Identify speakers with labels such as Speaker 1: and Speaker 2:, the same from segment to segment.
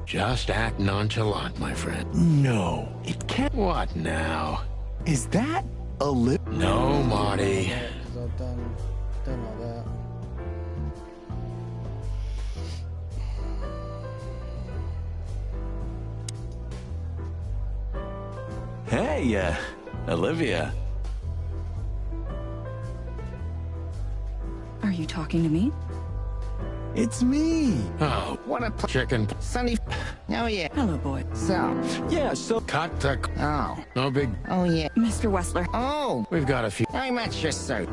Speaker 1: Just act nonchalant, my friend.
Speaker 2: No, it can't.
Speaker 1: What now?
Speaker 2: Is that Olivia?
Speaker 1: No, Marty.
Speaker 3: Zaten demede.
Speaker 2: Hey, Olivia.
Speaker 4: Are you talking to me?
Speaker 2: It's me.
Speaker 1: Oh,
Speaker 5: What a
Speaker 1: chicken.
Speaker 5: sunny. Oh yeah.
Speaker 4: Hello, boy.
Speaker 5: So.
Speaker 2: Yeah, so
Speaker 1: Cut the...
Speaker 5: Oh.
Speaker 1: No big...
Speaker 5: Oh yeah.
Speaker 4: Mr. Wessler.
Speaker 5: Oh.
Speaker 1: We've got a few...
Speaker 5: I'm at your service.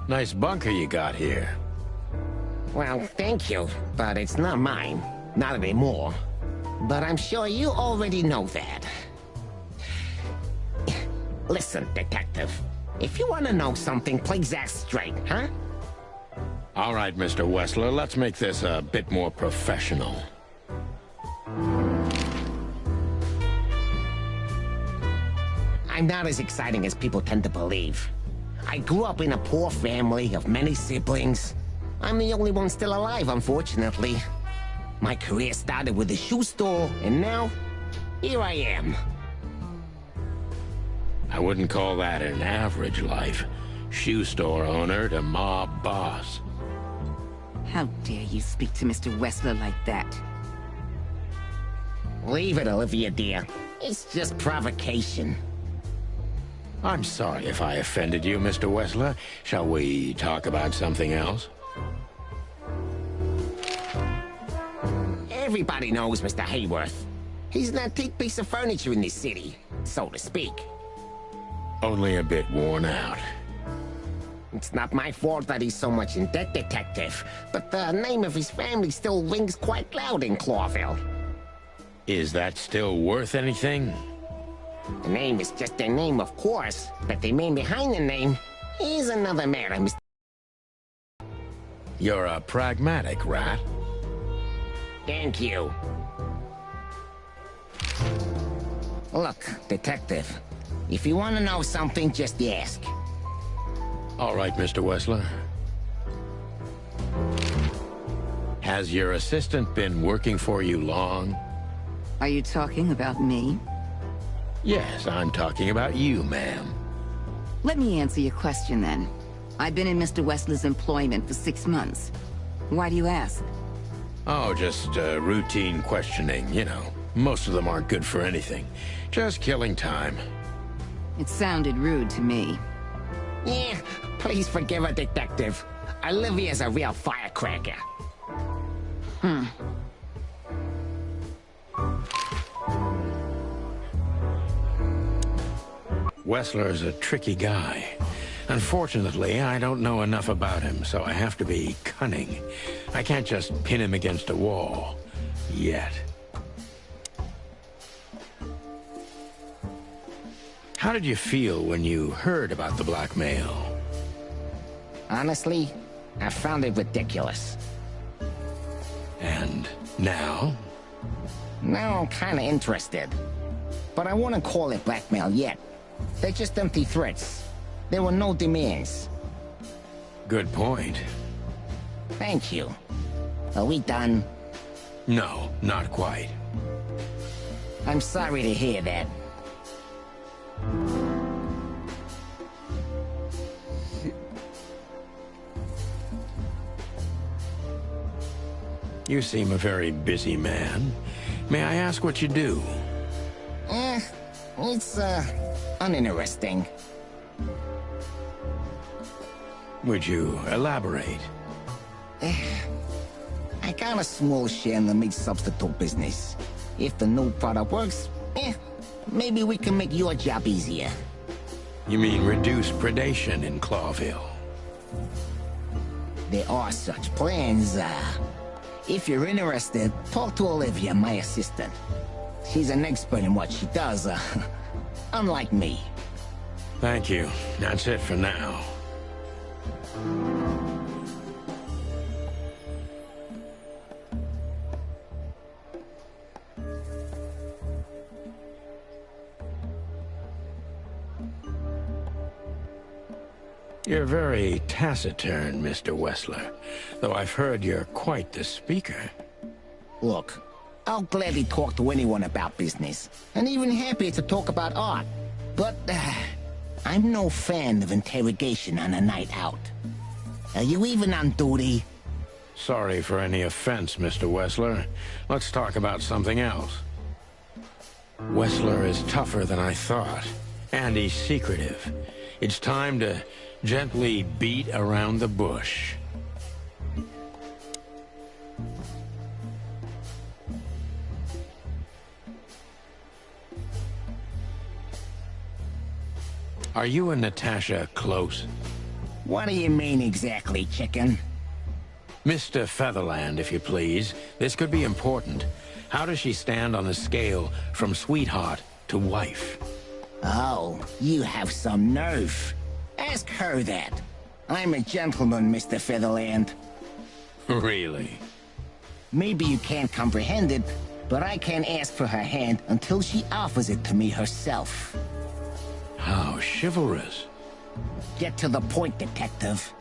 Speaker 1: Nice bunker you got here.
Speaker 5: Well, thank you, but it's not mine. Not anymore. But I'm sure you already know that. Listen, detective. If you want to know something, play that straight, huh?
Speaker 1: All right, Mr. Wessler, let's make this a bit more professional.
Speaker 5: I'm not as exciting as people tend to believe. I grew up in a poor family of many siblings. I'm the only one still alive, unfortunately. My career started with a shoe store, and now, here I am.
Speaker 1: I wouldn't call that an average life. Shoe store owner to mob boss.
Speaker 4: How dare you speak to Mr. Wessler like that?
Speaker 5: Leave it, Olivia, dear. It's just provocation.
Speaker 1: I'm sorry if I offended you, Mr. Wessler. Shall we talk about something else?
Speaker 5: Everybody knows Mr. Hayworth. He's an antique piece of furniture in this city, so to speak.
Speaker 1: Only a bit worn out.
Speaker 5: It's not my fault that he's so much in debt, detective, but the name of his family still rings quite loud in Clawville.
Speaker 1: Is that still worth anything?
Speaker 5: The name is just their name, of course, but the man behind the name is another matter, Mr.
Speaker 1: You're a pragmatic rat.
Speaker 5: Thank you. Look, detective, if you want to know something, just ask.
Speaker 1: All right, Mr. Wessler. Has your assistant been working for you long?
Speaker 4: Are you talking about me?
Speaker 1: Yes, I'm talking about you, ma'am.
Speaker 4: Let me answer your question then. I've been in Mr. Wessler's employment for 6 months. Why do you ask?
Speaker 1: Oh, just routine questioning, you know. Most of them aren't good for anything. Just killing time.
Speaker 4: It sounded rude to me.
Speaker 5: Yeah, please forgive her, detective. Olivia's a real firecracker.
Speaker 1: Wessler's a tricky guy. Unfortunately, I don't know enough about him, so I have to be cunning. I can't just pin him against a wall. Yet. How did you feel when you heard about the blackmail?
Speaker 5: Honestly, I found it ridiculous.
Speaker 1: And now?
Speaker 5: Now I'm kinda interested. But I wouldn't call it blackmail yet. They're just empty threats. There were no demands.
Speaker 1: Good point.
Speaker 5: Thank you. Are we done?
Speaker 1: No, not quite.
Speaker 5: I'm sorry to hear that.
Speaker 1: You seem a very busy man. May I ask what you do?
Speaker 5: It's, uninteresting.
Speaker 1: Would you elaborate?
Speaker 5: I got a small share in the meat substitute business. If the new product works, maybe we can make your job easier.
Speaker 1: You mean reduce predation in Clawville?
Speaker 5: There are such plans, If you're interested, talk to Olivia, my assistant. She's an expert in what she does, unlike me.
Speaker 1: Thank you. That's it for now. You're very taciturn, Mr. Wessler, though I've heard you're quite the speaker.
Speaker 5: Look, I'll gladly talk to anyone about business, and even happier to talk about art. But, I'm no fan of interrogation on a night out. Are you even on duty?
Speaker 1: Sorry for any offense, Mr. Wessler. Let's talk about something else. Wessler is tougher than I thought, and he's secretive. It's time to gently beat around the bush. Are you and Natasha close?
Speaker 5: What do you mean exactly, chicken?
Speaker 1: Mr. Featherland, if you please. This could be important. How does she stand on the scale from sweetheart to wife?
Speaker 5: Oh, you have some nerve. Ask her that. I'm a gentleman, Mr. Featherland.
Speaker 1: Really?
Speaker 5: Maybe you can't comprehend it, but I can't ask for her hand until she offers it to me herself.
Speaker 1: How chivalrous.
Speaker 5: Get to the point, detective.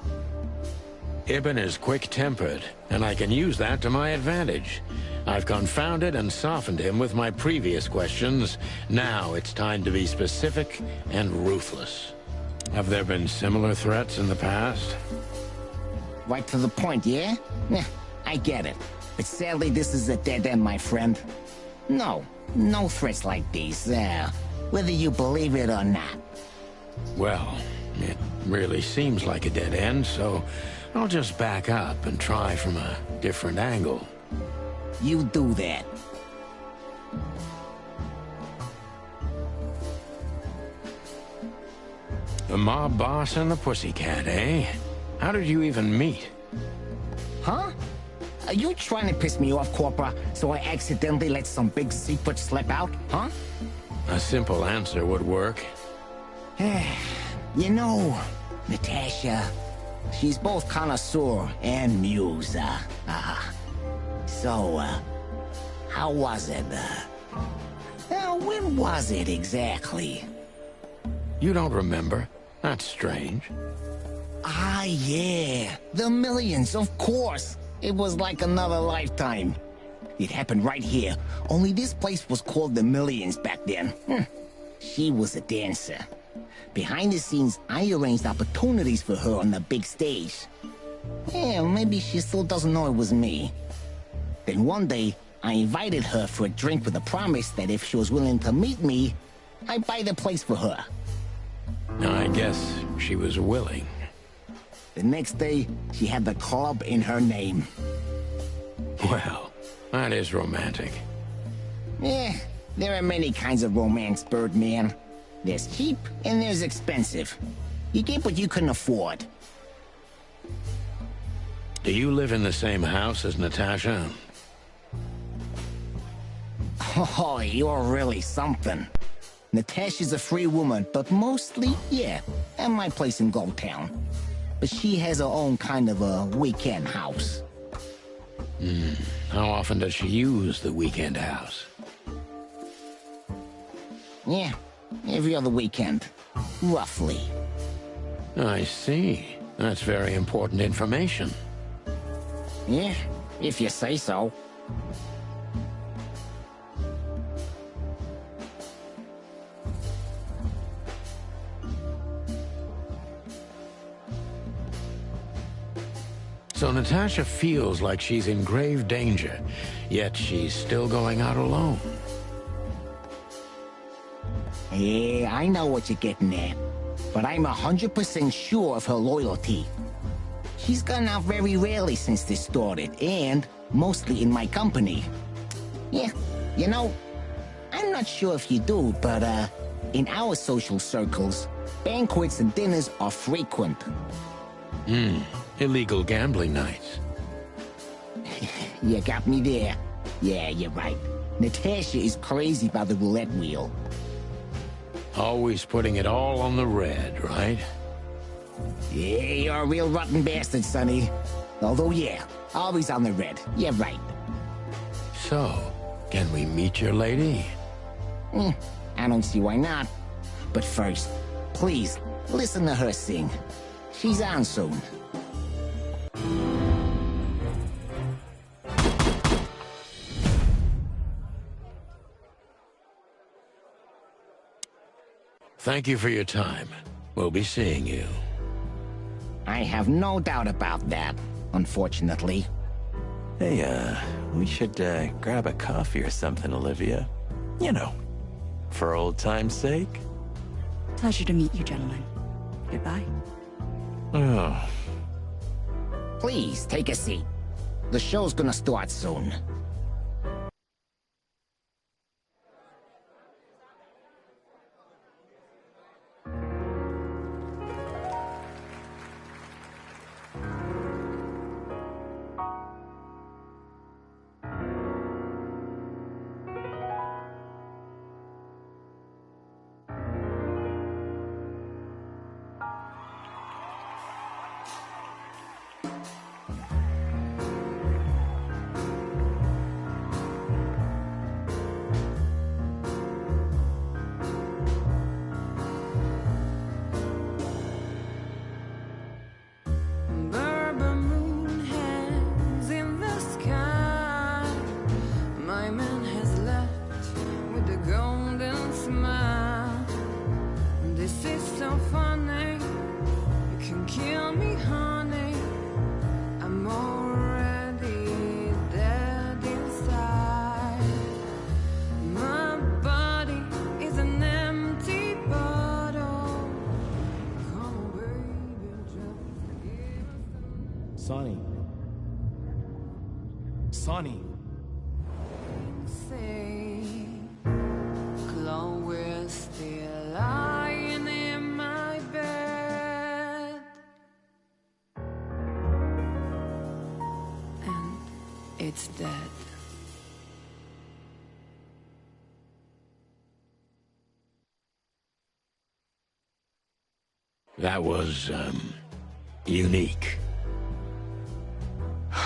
Speaker 1: Ibn is quick-tempered, and I can use that to my advantage. I've confounded and softened him with my previous questions. Now it's time to be specific and ruthless. Have there been similar threats in the past?
Speaker 5: Right to the point, yeah? I get it. But sadly, this is a dead end, my friend. No threats like these, whether you believe it or not.
Speaker 1: Well, it really seems like a dead end, so I'll just back up and try from a different angle.
Speaker 5: You do that.
Speaker 1: The mob boss and the pussycat, eh? How did you even meet?
Speaker 5: Huh? Are you trying to piss me off, Corpora, so I accidentally let some big secret slip out, huh?
Speaker 1: A simple answer would work.
Speaker 5: You know, Natasha, she's both connoisseur and muse. So, how was it? When was it exactly?
Speaker 1: You don't remember? That's strange.
Speaker 5: Ah, yeah. The millions, of course. It was like another lifetime. It happened right here. Only this place was called the Millions back then. She was a dancer. Behind the scenes, I arranged opportunities for her on the big stage. Yeah, maybe she still doesn't know it was me. Then one day, I invited her for a drink with a promise that if she was willing to meet me, I'd buy the place for her.
Speaker 1: I guess she was willing.
Speaker 5: The next day, she had the club in her name.
Speaker 1: Well, that is romantic.
Speaker 5: There are many kinds of romance, Birdman. There's cheap and there's expensive. You get what you can afford.
Speaker 1: Do you live in the same house as Natasha?
Speaker 5: Oh, you're really something. Natasha's a free woman, but mostly, yeah, at my place in Goldtown. But she has her own kind of a weekend house.
Speaker 1: How often does she use the weekend house?
Speaker 5: Yeah, every other weekend, roughly.
Speaker 1: I see. That's very important information.
Speaker 5: Yeah, if you say so.
Speaker 1: So Natasha feels like she's in grave danger, yet she's still going out alone.
Speaker 5: Yeah, I know what you're getting at. But I'm 100% sure of her loyalty. She's gone out very rarely since this started, and mostly in my company. Yeah, you know, I'm not sure if you do, but in our social circles, banquets and dinners are frequent.
Speaker 1: Illegal gambling nights.
Speaker 5: You got me there. Yeah, you're right. Natasha is crazy about the roulette wheel.
Speaker 1: Always putting it all on the red, right?
Speaker 5: Yeah, you're a real rotten bastard, Sonny. Although, yeah, always on the red. Yeah, right.
Speaker 1: So, can we meet your lady?
Speaker 5: I don't see why not. But first, please, listen to her sing. She's on soon.
Speaker 1: Thank you for your time. We'll be seeing you.
Speaker 5: I have no doubt about that, unfortunately.
Speaker 2: Hey, we should, grab a coffee or something, Olivia. You know, for old time's sake.
Speaker 6: Pleasure to meet you, gentlemen. Goodbye.
Speaker 2: Oh.
Speaker 5: Please, take a seat. The show's gonna start soon.
Speaker 2: Sonny. Sonny.
Speaker 7: Say, Chloe's still lying in my bed, and it's dead.
Speaker 1: That was, unique.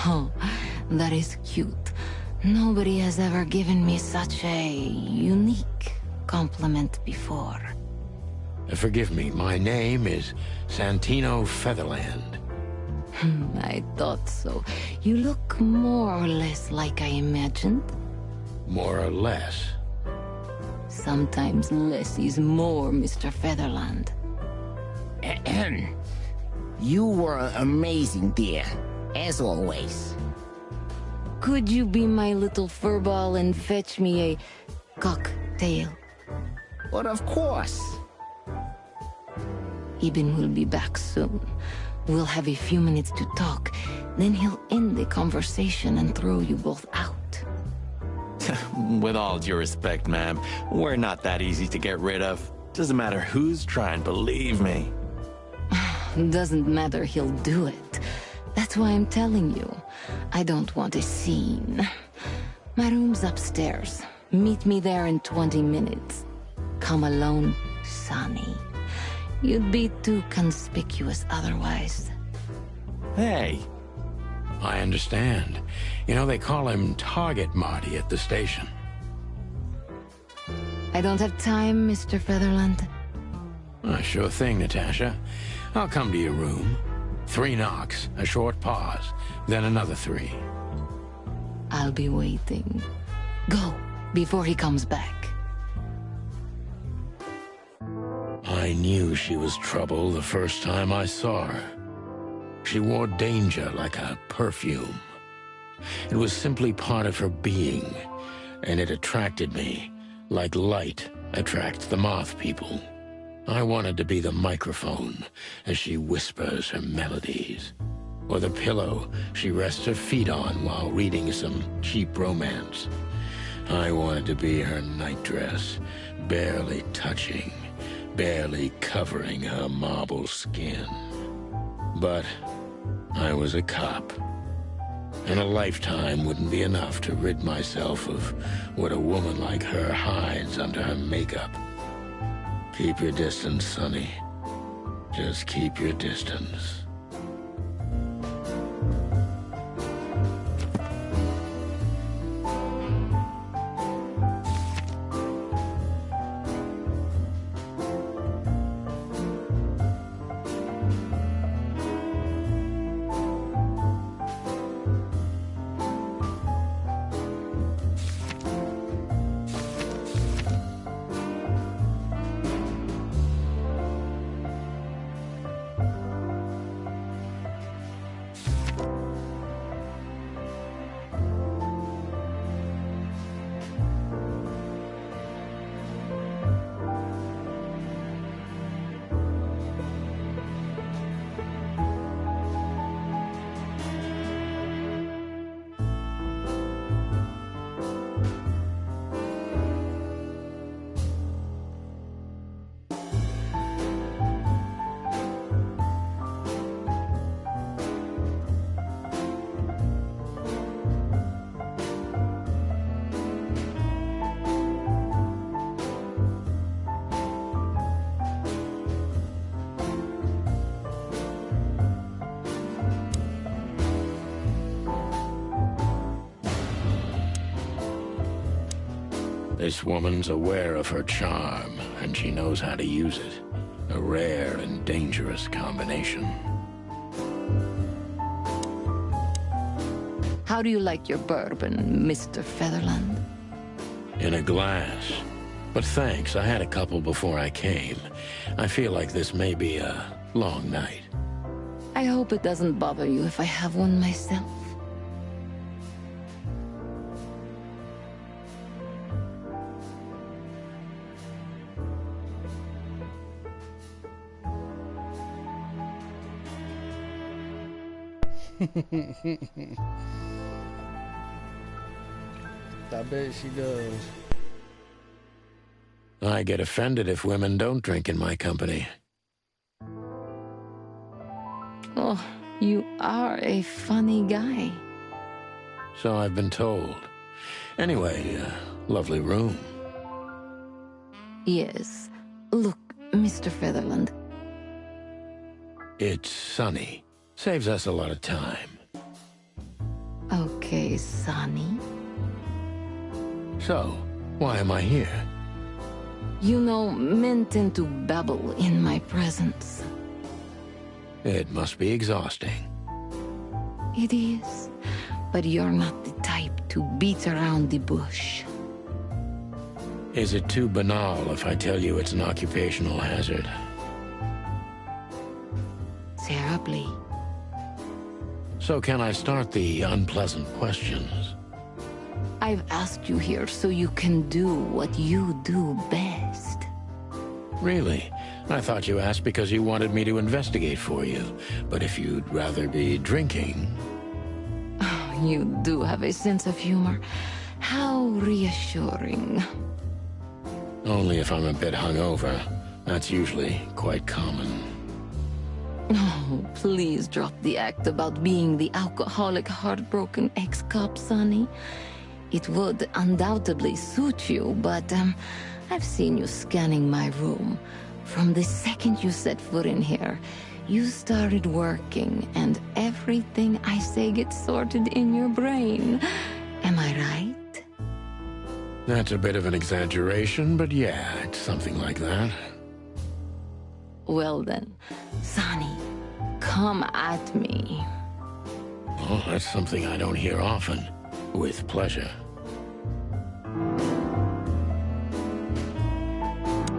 Speaker 4: Oh, that is cute. Nobody has ever given me such a unique compliment before.
Speaker 1: Forgive me, my name is Santino Featherland.
Speaker 4: I thought so. You look more or less like I imagined.
Speaker 1: More or less.
Speaker 4: Sometimes less is more, Mr. Featherland.
Speaker 5: Ahem. You were amazing, dear. As always.
Speaker 4: Could you be my little furball and fetch me a cocktail?
Speaker 5: But of course.
Speaker 4: Eben will be back soon. We'll have a few minutes to talk. Then he'll end the conversation and throw you both out.
Speaker 2: With all due respect, ma'am, we're not that easy to get rid of. Doesn't matter who's trying, believe me.
Speaker 4: Doesn't matter, he'll do it. That's why I'm telling you. I don't want a scene. My room's upstairs. Meet me there in 20 minutes. Come alone, Sonny. You'd be too conspicuous otherwise.
Speaker 2: Hey.
Speaker 1: I understand. You know, they call him Target Marty at the station.
Speaker 4: I don't have time, Mr. Featherland.
Speaker 1: Sure thing, Natasha. I'll come to your room. 3 knocks, a short pause, then another 3.
Speaker 4: I'll be waiting. Go, before he comes back.
Speaker 1: I knew she was trouble the first time I saw her. She wore danger like a perfume. It was simply part of her being, and it attracted me, like light attracts the moth people. I wanted to be the microphone as she whispers her melodies, or the pillow she rests her feet on while reading some cheap romance. I wanted to be her nightdress, barely touching, barely covering her marble skin. But I was a cop, and a lifetime wouldn't be enough to rid myself of what a woman like her hides under her makeup. Keep your distance, Sonny. Just keep your distance. This woman's aware of her charm, and she knows how to use it. A rare and dangerous combination.
Speaker 4: How do you like your bourbon, Mr. Featherland?
Speaker 1: In a glass. But thanks, I had a couple before I came. I feel like this may be a long night.
Speaker 4: I hope it doesn't bother you if I have one myself.
Speaker 3: I bet she does.
Speaker 1: I get offended if women don't drink in my company.
Speaker 4: Oh, you are a funny guy.
Speaker 1: So I've been told. Anyway, lovely room.
Speaker 4: Yes. Look, Mr. Featherland.
Speaker 1: It's sunny. Saves us a lot of time.
Speaker 4: Okay, Sonny.
Speaker 1: So, why am I here?
Speaker 4: You know, men tend to babble in my presence.
Speaker 1: It must be exhausting.
Speaker 4: It is. But you're not the type to beat around the bush.
Speaker 1: Is it too banal if I tell you it's an occupational hazard?
Speaker 4: Terribly.
Speaker 1: So can I start the unpleasant questions?
Speaker 4: I've asked you here so you can do what you do best.
Speaker 1: Really? I thought you asked because you wanted me to investigate for you. But if you'd rather be drinking...
Speaker 4: You do have a sense of humor. How reassuring.
Speaker 1: Only if I'm a bit hungover. That's usually quite common.
Speaker 4: Oh, please drop the act about being the alcoholic, heartbroken ex-cop, Sonny. It would undoubtedly suit you, but I've seen you scanning my room. From the second you set foot in here, you started working, and everything I say gets sorted in your brain. Am I right?
Speaker 1: That's a bit of an exaggeration, but yeah, it's something like that.
Speaker 4: Well then, Sonny, come at me.
Speaker 1: Oh, that's something I don't hear often. With pleasure.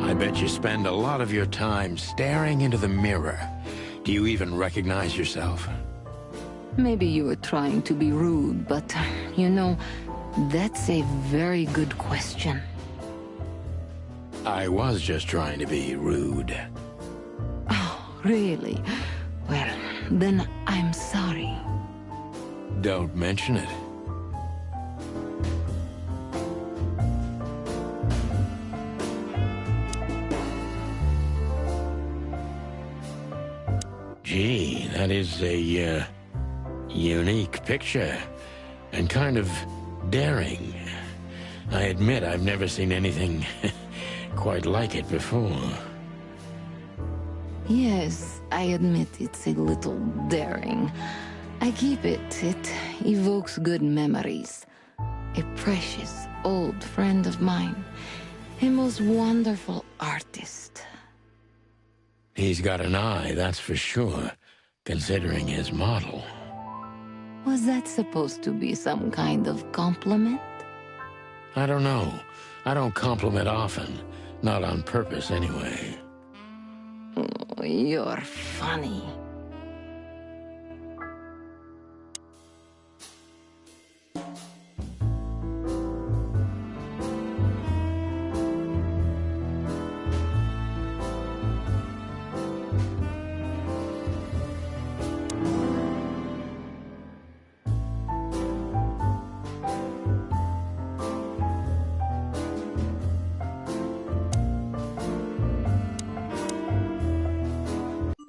Speaker 1: I bet you spend a lot of your time staring into the mirror. Do you even recognize yourself?
Speaker 4: Maybe you were trying to be rude, but, you know, that's a very good question.
Speaker 1: I was just trying to be rude.
Speaker 4: Oh, really? Well, then I'm sorry.
Speaker 1: Don't mention it. Gee, that is a, unique picture. And kind of daring. I admit I've never seen anything quite like it before.
Speaker 4: Yes, I admit it's a little daring. I keep it. It evokes good memories. A precious old friend of mine. A most wonderful artist.
Speaker 1: He's got an eye, that's for sure, considering his model.
Speaker 4: Was that supposed to be some kind of compliment?
Speaker 1: I don't know. I don't compliment often. Not on purpose, anyway.
Speaker 4: Oh, you're funny.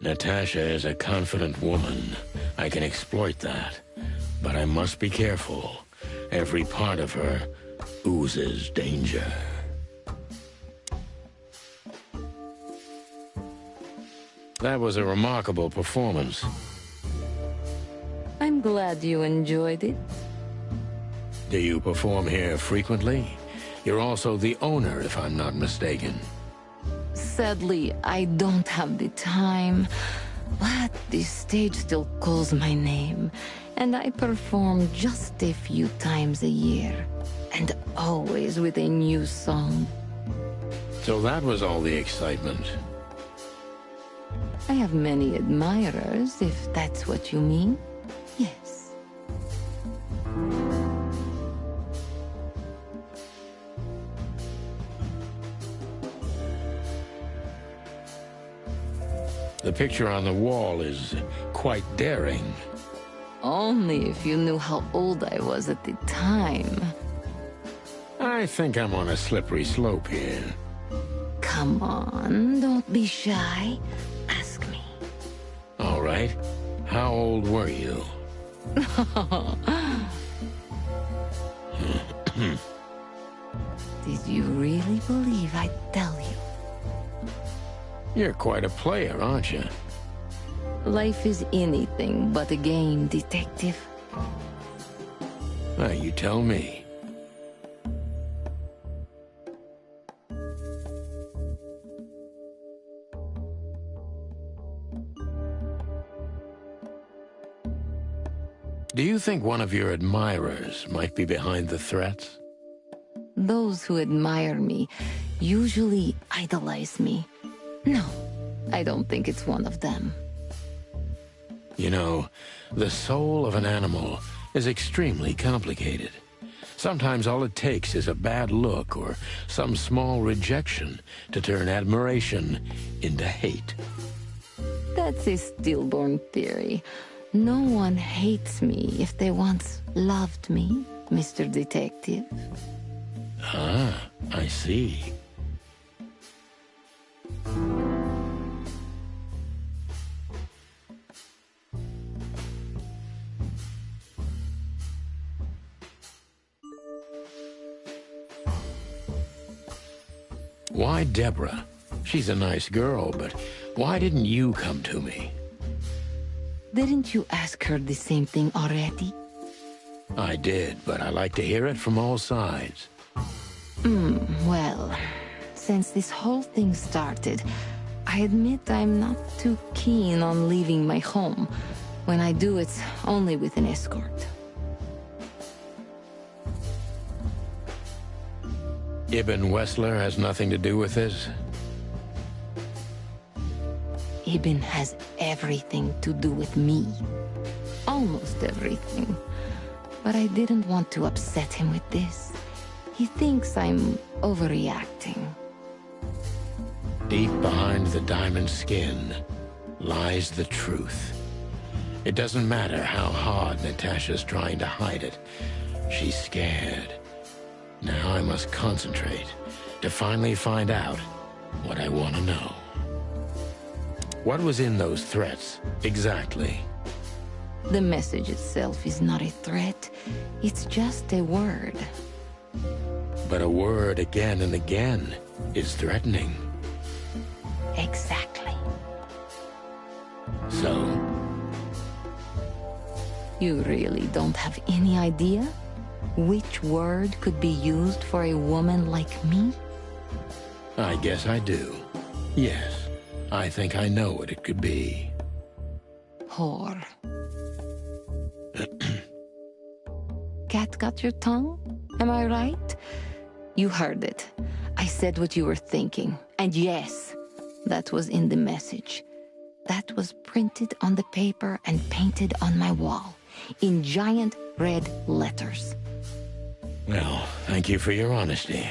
Speaker 1: Natasha is a confident woman. I can exploit that. But I must be careful. Every part of her oozes danger. That was a remarkable performance.
Speaker 4: I'm glad you enjoyed it.
Speaker 1: Do you perform here frequently? You're also the owner, if I'm not mistaken.
Speaker 4: Sadly, I don't have the time, but this stage still calls my name, and I perform just a few times a year, and always with a new song.
Speaker 1: So that was all the excitement.
Speaker 4: I have many admirers, if that's what you mean. Yes.
Speaker 1: The picture on the wall is quite daring.
Speaker 4: Only if you knew how old I was at the time.
Speaker 1: I think I'm on a slippery slope here.
Speaker 4: Come on, don't be shy. Ask me.
Speaker 1: All right. How old were you?
Speaker 4: Did you really believe I'd tell you?
Speaker 1: You're quite a player, aren't you?
Speaker 4: Life is anything but a game, detective.
Speaker 1: You tell me. Do you think one of your admirers might be behind the threats?
Speaker 4: Those who admire me usually idolize me. No, I don't think it's one of them.
Speaker 1: You know, the soul of an animal is extremely complicated. Sometimes all it takes is a bad look or some small rejection to turn admiration into hate.
Speaker 4: That's a stillborn theory. No one hates me if they once loved me, Mr. Detective.
Speaker 1: Ah, I see. Why Deborah? She's a nice girl, but why didn't you come to me?
Speaker 4: Didn't you ask her the same thing already?
Speaker 1: I did, but I like to hear it from all sides.
Speaker 4: Well, since this whole thing started, I admit I'm not too keen on leaving my home. When I do, it's only with an escort.
Speaker 1: Ibn Wessler has nothing to do with this?
Speaker 4: Ibn has everything to do with me. Almost everything. But I didn't want to upset him with this. He thinks I'm overreacting.
Speaker 1: Deep behind the diamond skin lies the truth. It doesn't matter how hard Natasha's trying to hide it. She's scared. Now I must concentrate to finally find out what I want to know. What was in those threats, exactly?
Speaker 4: The message itself is not a threat. It's just a word.
Speaker 1: But a word again and again is threatening.
Speaker 4: Exactly.
Speaker 1: So,
Speaker 4: You really don't have any idea which word could be used for a woman like me?
Speaker 1: I guess I do. Yes, I think I know what it could be.
Speaker 4: Whore. Cat got your tongue? Am I right? You heard it. I said what you were thinking. And yes, that was in the message. That was printed on the paper and painted on my wall, in giant red letters.
Speaker 1: Well, thank you for your honesty.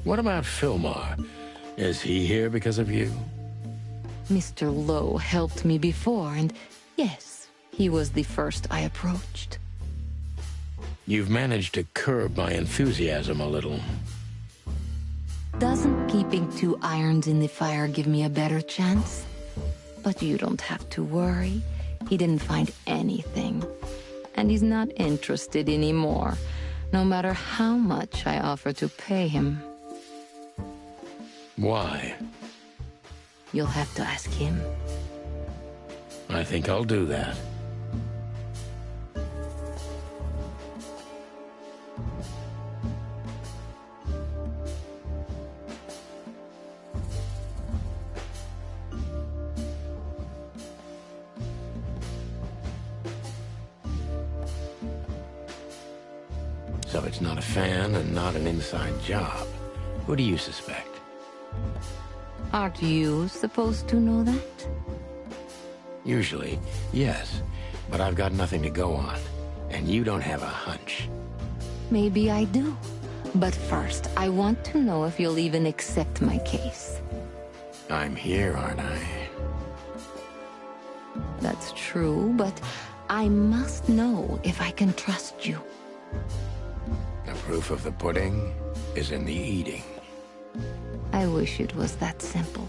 Speaker 1: What about Filmar? Is he here because of you?
Speaker 4: Mr. Lowe helped me before, and yes, he was the first I approached.
Speaker 1: You've managed to curb my enthusiasm a little.
Speaker 4: Doesn't keeping 2 irons in the fire give me a better chance? But you don't have to worry. He didn't find anything. And he's not interested anymore. no matter how much I offer to pay him.
Speaker 1: Why?
Speaker 4: You'll have to ask him.
Speaker 1: I think I'll do that. So it's not a fan and not an inside job. Who do you suspect?
Speaker 4: Aren't you supposed to know that?
Speaker 1: Usually, yes. But I've got nothing to go on. And you don't have a hunch.
Speaker 4: Maybe I do. But first, I want to know if you'll even accept my case.
Speaker 1: I'm here, aren't I?
Speaker 4: That's true, but I must know if I can trust you.
Speaker 1: The proof of the pudding is in the eating.
Speaker 4: I wish it was that simple.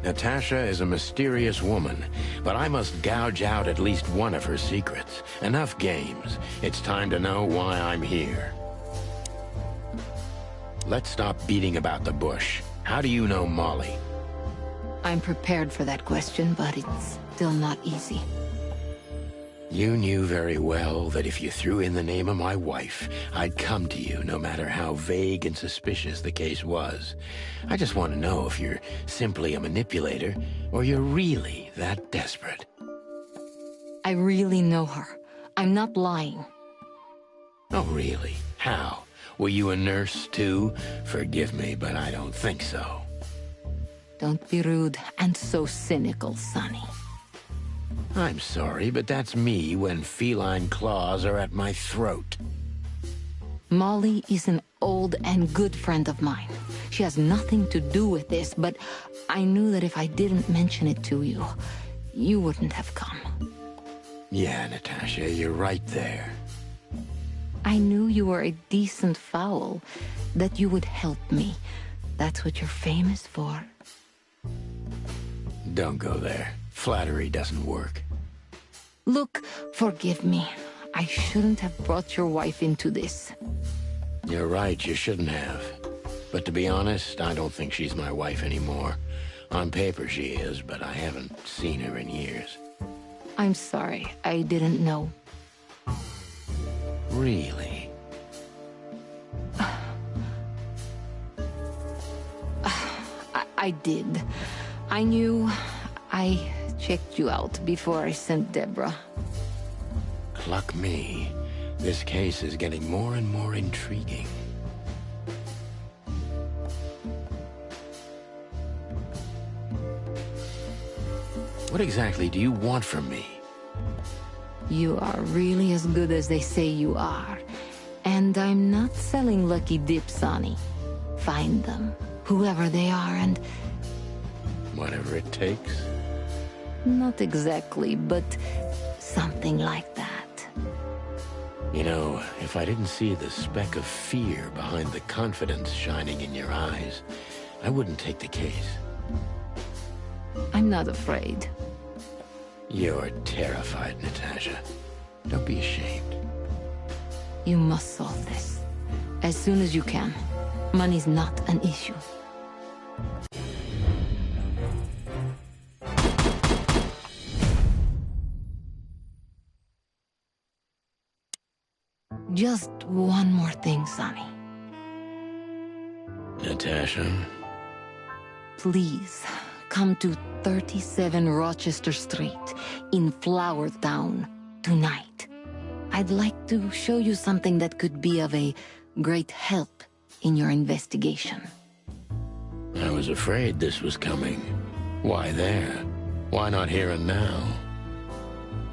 Speaker 1: Natasha is a mysterious woman, but I must gouge out at least one of her secrets. Enough games. It's time to know why I'm here. Let's stop beating about the bush. How do you know Molly?
Speaker 4: I'm prepared for that question, but it's still not easy.
Speaker 1: You knew very well that if you threw in the name of my wife, I'd come to you no matter how vague and suspicious the case was. I just want to know if you're simply a manipulator or you're really that desperate.
Speaker 4: I really know her. I'm not lying.
Speaker 1: Oh, really? How? Were you a nurse, too? Forgive me, but I don't think so.
Speaker 4: Don't be rude and so cynical, Sonny.
Speaker 1: I'm sorry, but that's me when feline claws are at my throat.
Speaker 4: Molly is an old and good friend of mine. She has nothing to do with this, but I knew that if I didn't mention it to you, you wouldn't have come.
Speaker 1: Yeah, Natasha, you're right there.
Speaker 4: I knew you were a decent fowl, that you would help me. That's what you're famous for.
Speaker 1: Don't go there. Flattery doesn't work.
Speaker 4: Look, forgive me. I shouldn't have brought your wife into this.
Speaker 1: You're right, you shouldn't have. But to be honest, I don't think she's my wife anymore. On paper she is, but I haven't seen her in years.
Speaker 4: I'm sorry, I didn't know.
Speaker 1: Really?
Speaker 4: I did. I knew. I checked you out before I sent Deborah.
Speaker 1: Cluck me. This case is getting more and more intriguing. What exactly do you want from me?
Speaker 4: You are really as good as they say you are. And I'm not selling lucky dips, Sonny. Find them, whoever they are, and...
Speaker 1: Whatever it takes?
Speaker 4: Not exactly, but something like that.
Speaker 1: You know, if I didn't see the speck of fear behind the confidence shining in your eyes, I wouldn't take the case.
Speaker 4: I'm not afraid.
Speaker 1: You're terrified, Natasha. Don't be ashamed.
Speaker 4: You must solve this. As soon as you can. Money's not an issue. Just one more thing, Sonny.
Speaker 1: Natasha?
Speaker 4: Please, come to 37 Rochester Street in Flowertown tonight. I'd like to show you something that could be of a great help in your investigation.
Speaker 1: I was afraid this was coming. Why there? Why not here and now?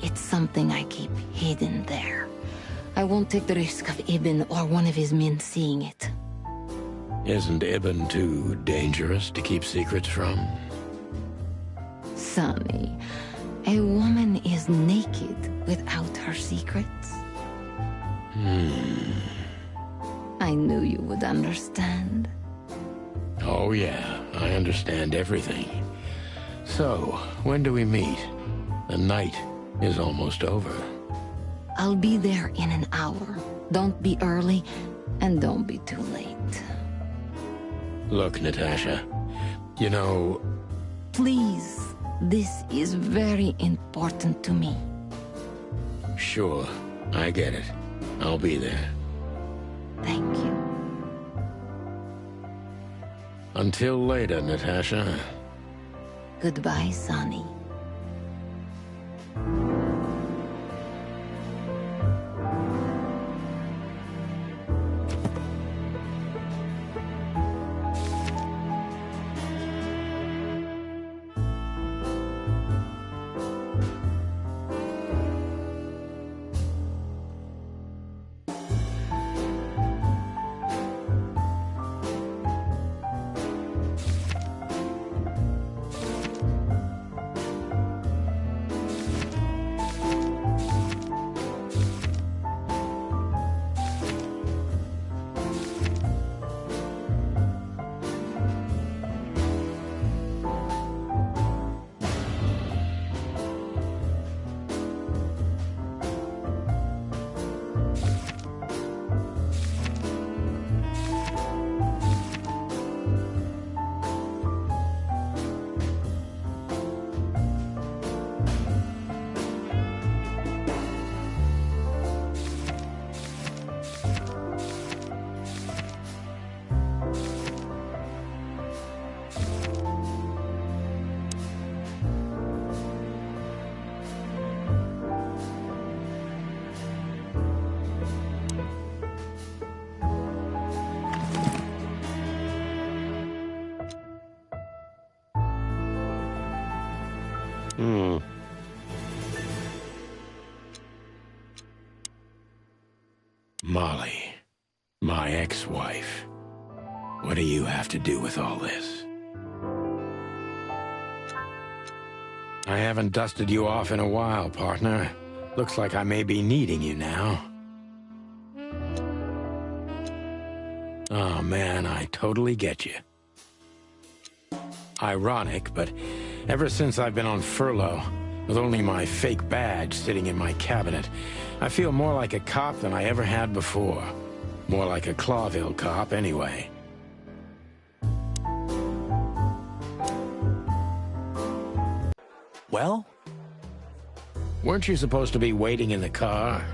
Speaker 4: It's something I keep hidden there. I won't take the risk of Ibn or one of his men seeing it.
Speaker 1: Isn't Ibn too dangerous to keep secrets from?
Speaker 4: Sonny, a woman is naked without her secrets. I knew you would understand.
Speaker 1: Oh yeah, I understand everything. So, when do we meet? The night is almost over.
Speaker 4: I'll be there in an hour. Don't be early, and don't be too late.
Speaker 1: Look, Natasha, you know,
Speaker 4: Please, this is very important to me.
Speaker 1: sure, I get it. I'll be there.
Speaker 4: Thank you.
Speaker 1: Until later, Natasha.
Speaker 4: Goodbye, Sonny.
Speaker 1: Molly, my ex-wife. What do you have to do with all this? I haven't dusted you off in a while, partner. Looks like I may be needing you now. Oh man, I totally get you. Ironic, but ever since I've been on furlough, with only my fake badge sitting in my cabinet, I feel more like a cop than I ever had before. More like a Clawville cop, anyway.
Speaker 2: Well?
Speaker 1: Weren't you supposed to be waiting in the car?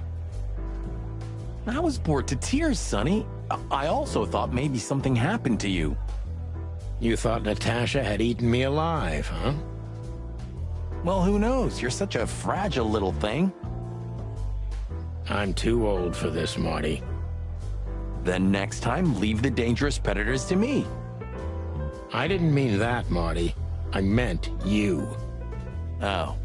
Speaker 2: I was bored to tears, Sonny. I also thought maybe something happened to you.
Speaker 1: You thought Natasha had eaten me alive, huh?
Speaker 2: Well, who knows? You're such a fragile little thing.
Speaker 1: I'm too old for this, Marty.
Speaker 2: Then next time, leave the dangerous predators to me.
Speaker 1: I didn't mean that, Marty. I meant you.
Speaker 2: Oh.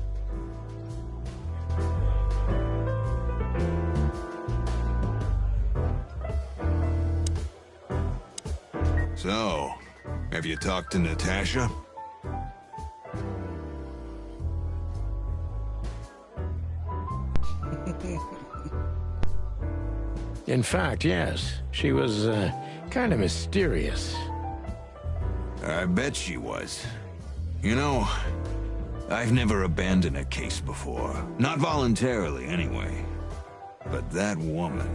Speaker 8: So, have you talked to Natasha?
Speaker 1: In fact, yes. She was, kind of mysterious.
Speaker 8: I bet she was. You know, I've never abandoned a case before. Not voluntarily, anyway. But that woman...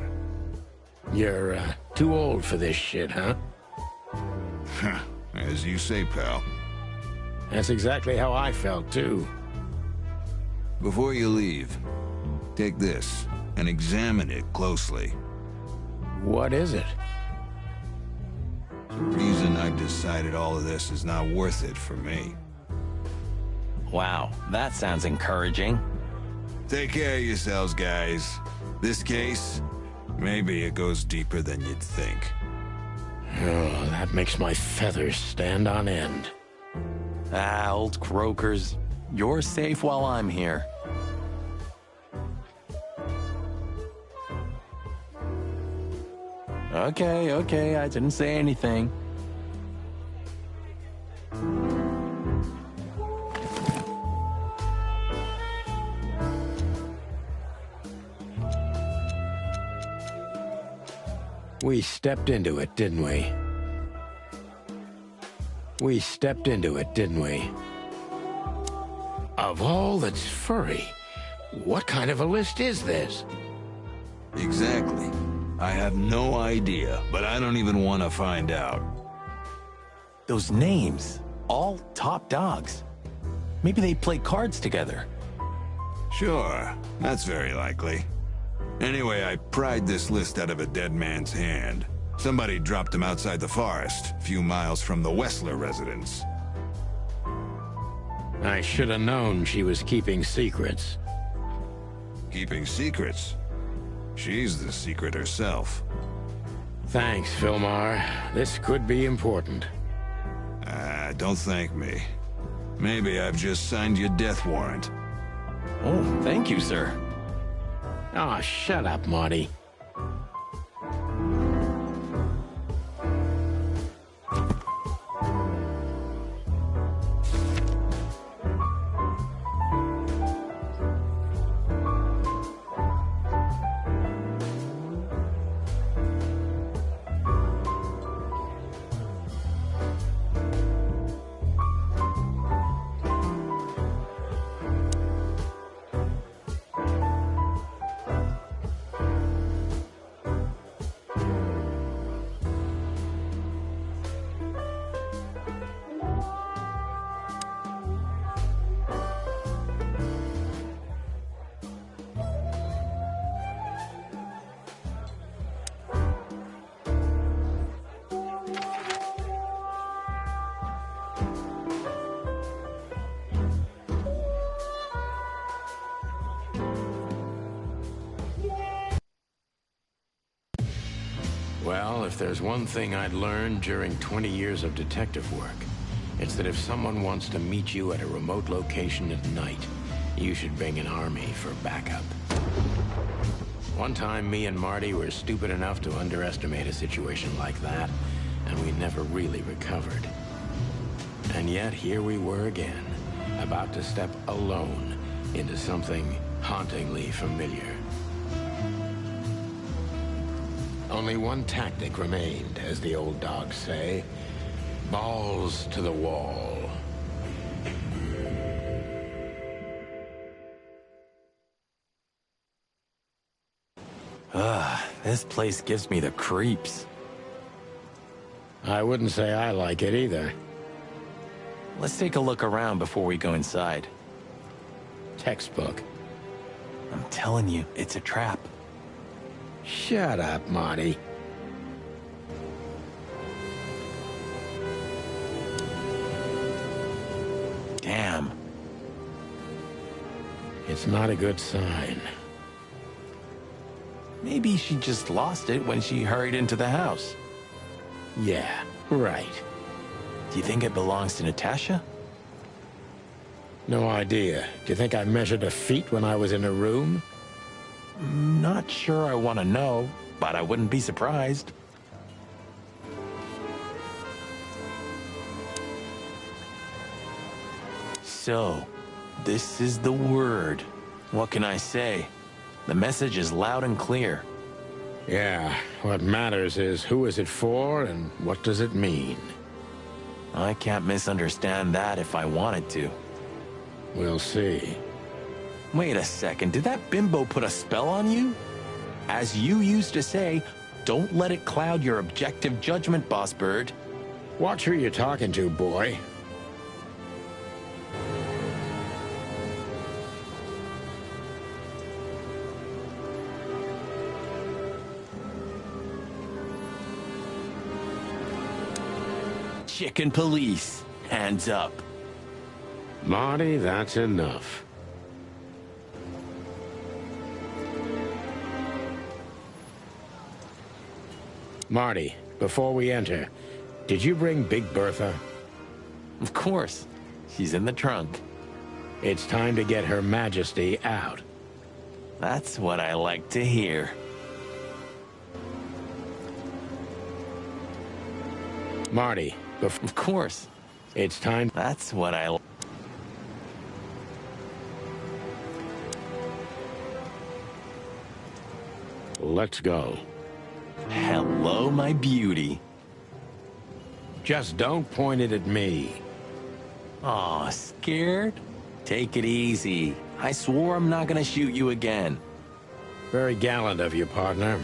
Speaker 1: You're, too old for this shit, huh?
Speaker 8: As you say, pal.
Speaker 1: That's exactly how I felt, too.
Speaker 8: Before you leave, take this and examine it closely.
Speaker 1: What is it?
Speaker 8: The reason I've decided all of this is not worth it for me.
Speaker 2: Wow, that sounds encouraging.
Speaker 8: Take care of yourselves, guys. This case, maybe it goes deeper than you'd think.
Speaker 1: Oh, that makes my feathers stand on end.
Speaker 2: Ah, old croakers. You're safe while I'm here. Okay, I didn't say anything.
Speaker 1: We stepped into it, didn't we? We stepped into it, didn't we? Of all that's furry, what kind of a list is this?
Speaker 8: Exactly. I have no idea, but I don't even want to find out.
Speaker 2: Those names, all top dogs. Maybe they play cards together.
Speaker 8: Sure, that's very likely. Anyway, I pried this list out of a dead man's hand. Somebody dropped him outside the forest, a few miles from the Wessler residence.
Speaker 1: I should have known she was keeping secrets.
Speaker 8: Keeping secrets? She's the secret herself.
Speaker 1: Thanks, Filmar. This could be important.
Speaker 8: Don't thank me. Maybe I've just signed your death warrant.
Speaker 2: Oh, thank you, sir.
Speaker 1: Oh, shut up, Marty. Well, if there's one thing I'd learned during 20 years of detective work, it's that if someone wants to meet you at a remote location at night, you should bring an army for backup. One time, me and Marty were stupid enough to underestimate a situation like that, and we never really recovered. And yet, here we were again, about to step alone into something hauntingly familiar. Only one tactic remained, as the old dogs say. Balls to the wall.
Speaker 2: This place gives me the creeps.
Speaker 1: I wouldn't say I like it either.
Speaker 2: Let's take a look around before we go inside.
Speaker 1: Textbook.
Speaker 2: I'm telling you, it's a trap.
Speaker 1: Shut up, Marty.
Speaker 2: Damn.
Speaker 1: It's not a good sign.
Speaker 2: Maybe she just lost it when she hurried into the house.
Speaker 1: Yeah, right.
Speaker 2: Do you think it belongs to Natasha?
Speaker 1: No idea. Do you think I measured her feet when I was in her room?
Speaker 2: Not sure I want to know, but I wouldn't be surprised. So, this is the word. What can I say? The message is loud and clear.
Speaker 1: Yeah, what matters is who is it for and what does it mean?
Speaker 2: I can't misunderstand that if I wanted to.
Speaker 1: We'll see.
Speaker 2: Wait a second, did that bimbo put a spell on you? As you used to say, don't let it cloud your objective judgment, Boss Bird.
Speaker 1: Watch who you're talking to, boy.
Speaker 2: Chicken police, hands up.
Speaker 1: Marty, that's enough. Marty, before we enter, did you bring Big Bertha?
Speaker 2: Of course. She's in the trunk.
Speaker 1: It's time to get Her Majesty out.
Speaker 2: That's what I like to hear.
Speaker 1: Marty,
Speaker 2: Of course.
Speaker 1: it's time.
Speaker 2: That's what I...
Speaker 1: Let's go.
Speaker 2: Hello, my beauty.
Speaker 1: Just don't point it at me.
Speaker 2: Aw, scared? Take it easy. I swore I'm not gonna shoot you again.
Speaker 1: Very gallant of you, partner.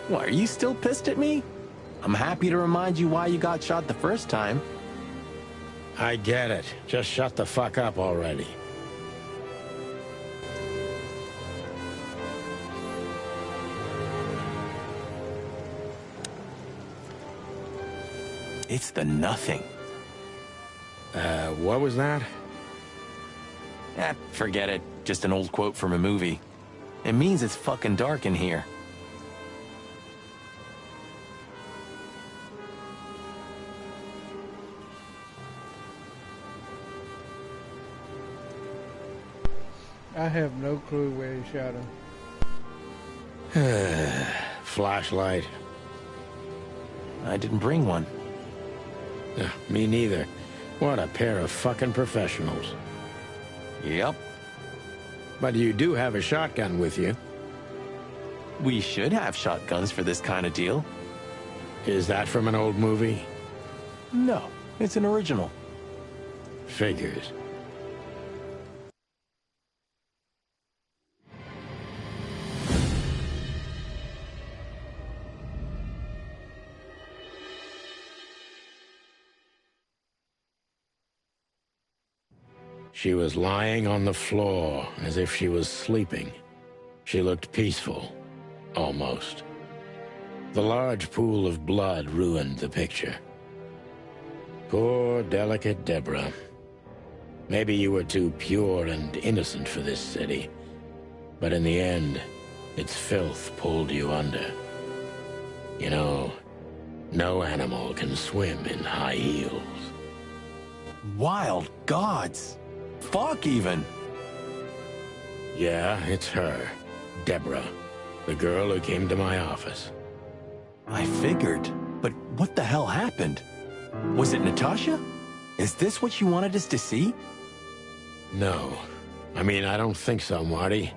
Speaker 2: What, are you still pissed at me? I'm happy to remind you why you got shot the first time.
Speaker 1: I get it. Just shut the fuck up already.
Speaker 2: It's the nothing.
Speaker 1: What was that?
Speaker 2: Forget it. Just an old quote from a movie. It means it's fucking dark in here.
Speaker 3: I have no clue where he shot him.
Speaker 1: Flashlight.
Speaker 2: I didn't bring one.
Speaker 1: Me neither. What a pair of fucking professionals.
Speaker 2: Yep.
Speaker 1: But you do have a shotgun with you.
Speaker 2: We should have shotguns for this kind of deal.
Speaker 1: Is that from an old movie?
Speaker 2: No, it's an original.
Speaker 1: Figures. She was lying on the floor as if she was sleeping. She looked peaceful, almost. The large pool of blood ruined the picture. Poor, delicate Deborah. Maybe you were too pure and innocent for this city, but in the end, its filth pulled you under. You know, no animal can swim in high heels.
Speaker 2: Wild gods! Fuck, even!
Speaker 1: Yeah, it's her. Deborah. The girl who came to my office.
Speaker 2: I figured, but what the hell happened? Was it Natasha? Is this what you wanted us to see?
Speaker 1: No. I mean, I don't think so, Marty.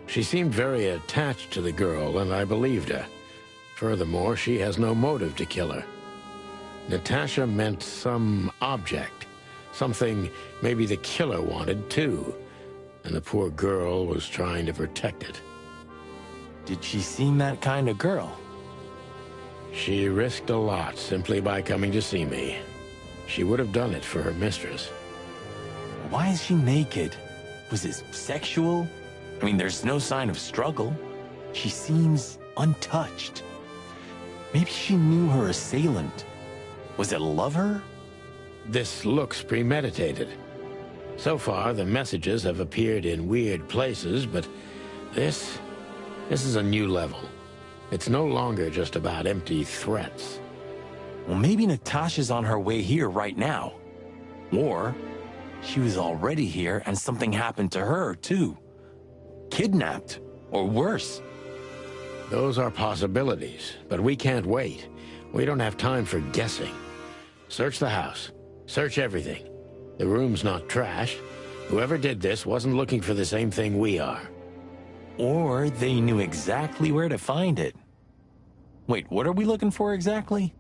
Speaker 1: She seemed very attached to the girl, and I believed her. Furthermore, she has no motive to kill her. Natasha meant some object. Something maybe the killer wanted, too. And the poor girl was trying to protect it.
Speaker 2: Did she seem that kind of girl?
Speaker 1: She risked a lot simply by coming to see me. She would have done it for her mistress.
Speaker 2: Why is she naked? Was it sexual? I mean, there's no sign of struggle. She seems untouched. Maybe she knew her assailant. Was it a lover?
Speaker 1: This looks premeditated. So far, the messages have appeared in weird places, but this is a new level. It's no longer just about empty threats.
Speaker 2: Well, maybe Natasha's on her way here right now. Or she was already here and something happened to her, too. Kidnapped, or worse.
Speaker 1: Those are possibilities, but we can't wait. We don't have time for guessing. Search the house. Search everything. The room's not trashed. Whoever did this wasn't looking for the same thing we are.
Speaker 2: Or they knew exactly where to find it. Wait, what are we looking for exactly?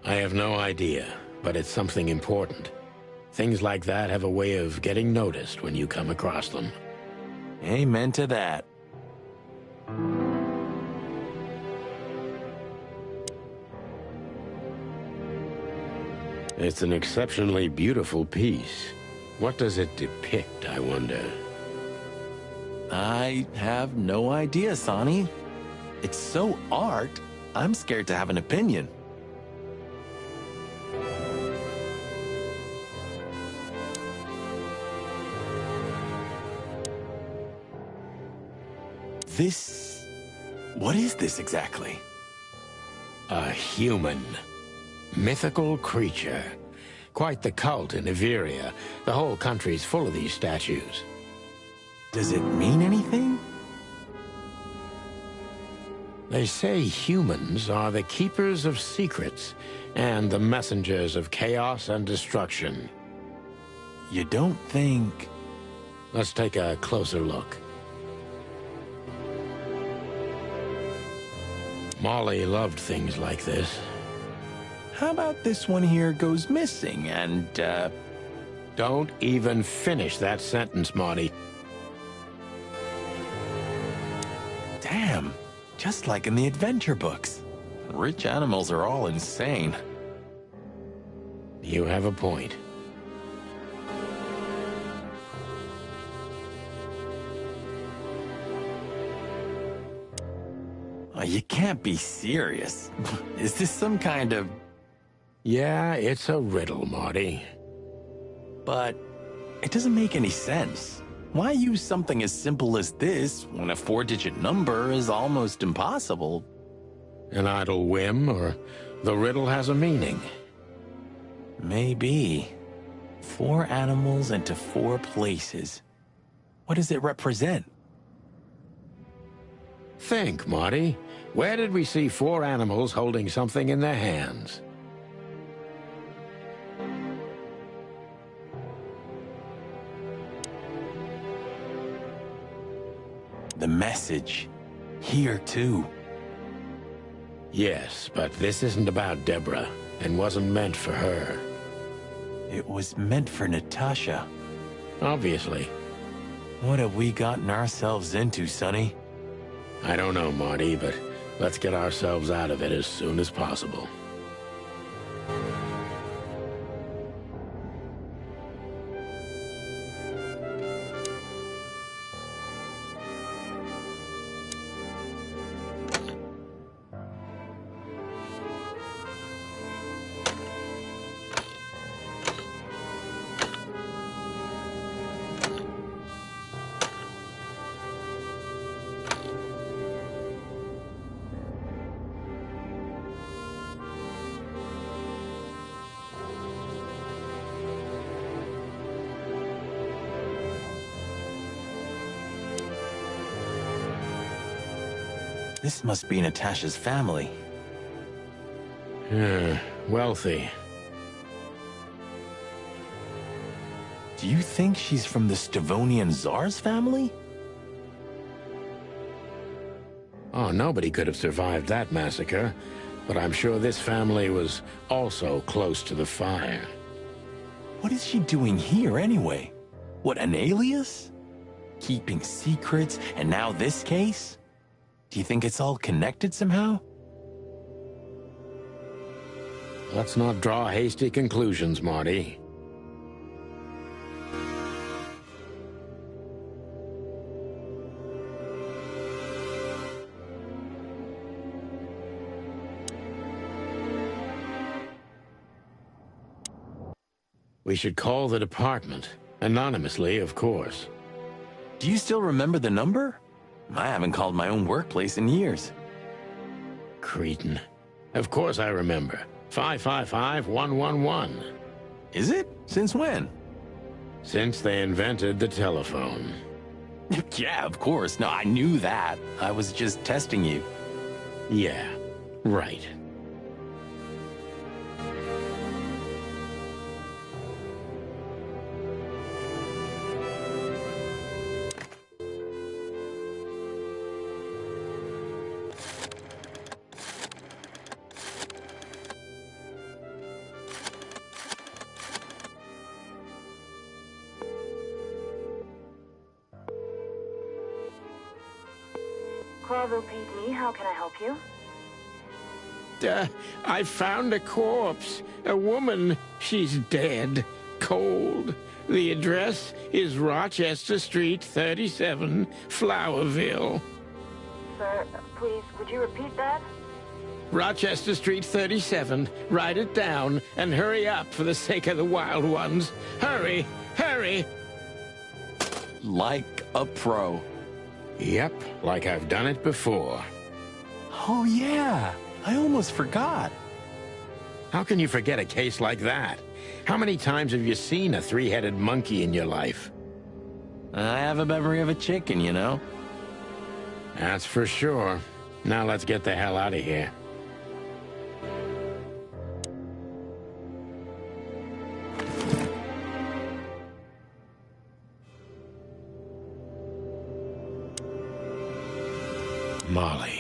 Speaker 1: I have no idea, but it's something important. Things like that have a way of getting noticed when you come across them.
Speaker 2: Amen to that.
Speaker 1: It's an exceptionally beautiful piece. What does it depict, I wonder?
Speaker 2: I have no idea, Sonny. It's so art, I'm scared to have an opinion. What is this exactly?
Speaker 1: A human. Mythical creature. Quite the cult in Iveria. The whole country's full of these statues.
Speaker 2: Does it mean anything?
Speaker 1: They say humans are the keepers of secrets and the messengers of chaos and destruction.
Speaker 2: You don't think...
Speaker 1: Let's take a closer look. Molly loved things like this.
Speaker 2: How about this one here goes missing and,
Speaker 1: Don't even finish that sentence, Marty.
Speaker 2: Damn. just like in the adventure books. Rich animals are all insane.
Speaker 1: You have a point.
Speaker 2: Oh, you can't be serious. Is this some kind of...
Speaker 1: Yeah, it's a riddle, Marty.
Speaker 2: But it doesn't make any sense. Why use something as simple as this when a 4-digit number is almost impossible?
Speaker 1: An idle whim, or the riddle has a meaning?
Speaker 2: Maybe. 4 animals into 4 places. What does it represent?
Speaker 1: Think, Marty. Where did we see 4 animals holding something in their hands?
Speaker 2: The message. Here, too.
Speaker 1: Yes, but this isn't about Deborah, and wasn't meant for her.
Speaker 2: It was meant for Natasha.
Speaker 1: Obviously.
Speaker 2: What have we gotten ourselves into, Sonny?
Speaker 1: I don't know, Marty, but let's get ourselves out of it as soon as possible.
Speaker 2: This must be Natasha's family.
Speaker 1: Wealthy.
Speaker 2: Do you think she's from the Stavonian Tsar's family?
Speaker 1: Oh, nobody could have survived that massacre, but I'm sure this family was also close to the fire.
Speaker 2: What is she doing here anyway? What, an alias? Keeping secrets, and now this case? Do you think it's all connected somehow?
Speaker 1: Let's not draw hasty conclusions, Marty. We should call the department. Anonymously, of course.
Speaker 2: Do you still remember the number? I haven't called my own workplace in years.
Speaker 1: Cretin. Of course I remember. 555-111.
Speaker 2: Is it? Since when?
Speaker 1: Since they invented the telephone.
Speaker 2: Yeah, of course. No, I knew that. I was just testing you.
Speaker 1: Yeah, right.
Speaker 9: Clarville PD, how can I help you?
Speaker 1: I found a corpse. A woman. She's dead. Cold. The address is Rochester Street, 37, Flowerville.
Speaker 9: Sir, please, would you repeat that?
Speaker 1: Rochester Street, 37. Write it down and hurry up for the sake of the wild ones. Hurry! Hurry!
Speaker 2: Like a pro.
Speaker 1: Yep, like I've done it before.
Speaker 2: Oh, yeah. I almost forgot.
Speaker 1: How can you forget a case like that? How many times have you seen a 3-headed monkey in your life?
Speaker 2: I have a memory of a chicken, you know?
Speaker 1: That's for sure. Now let's get the hell out of here. Molly.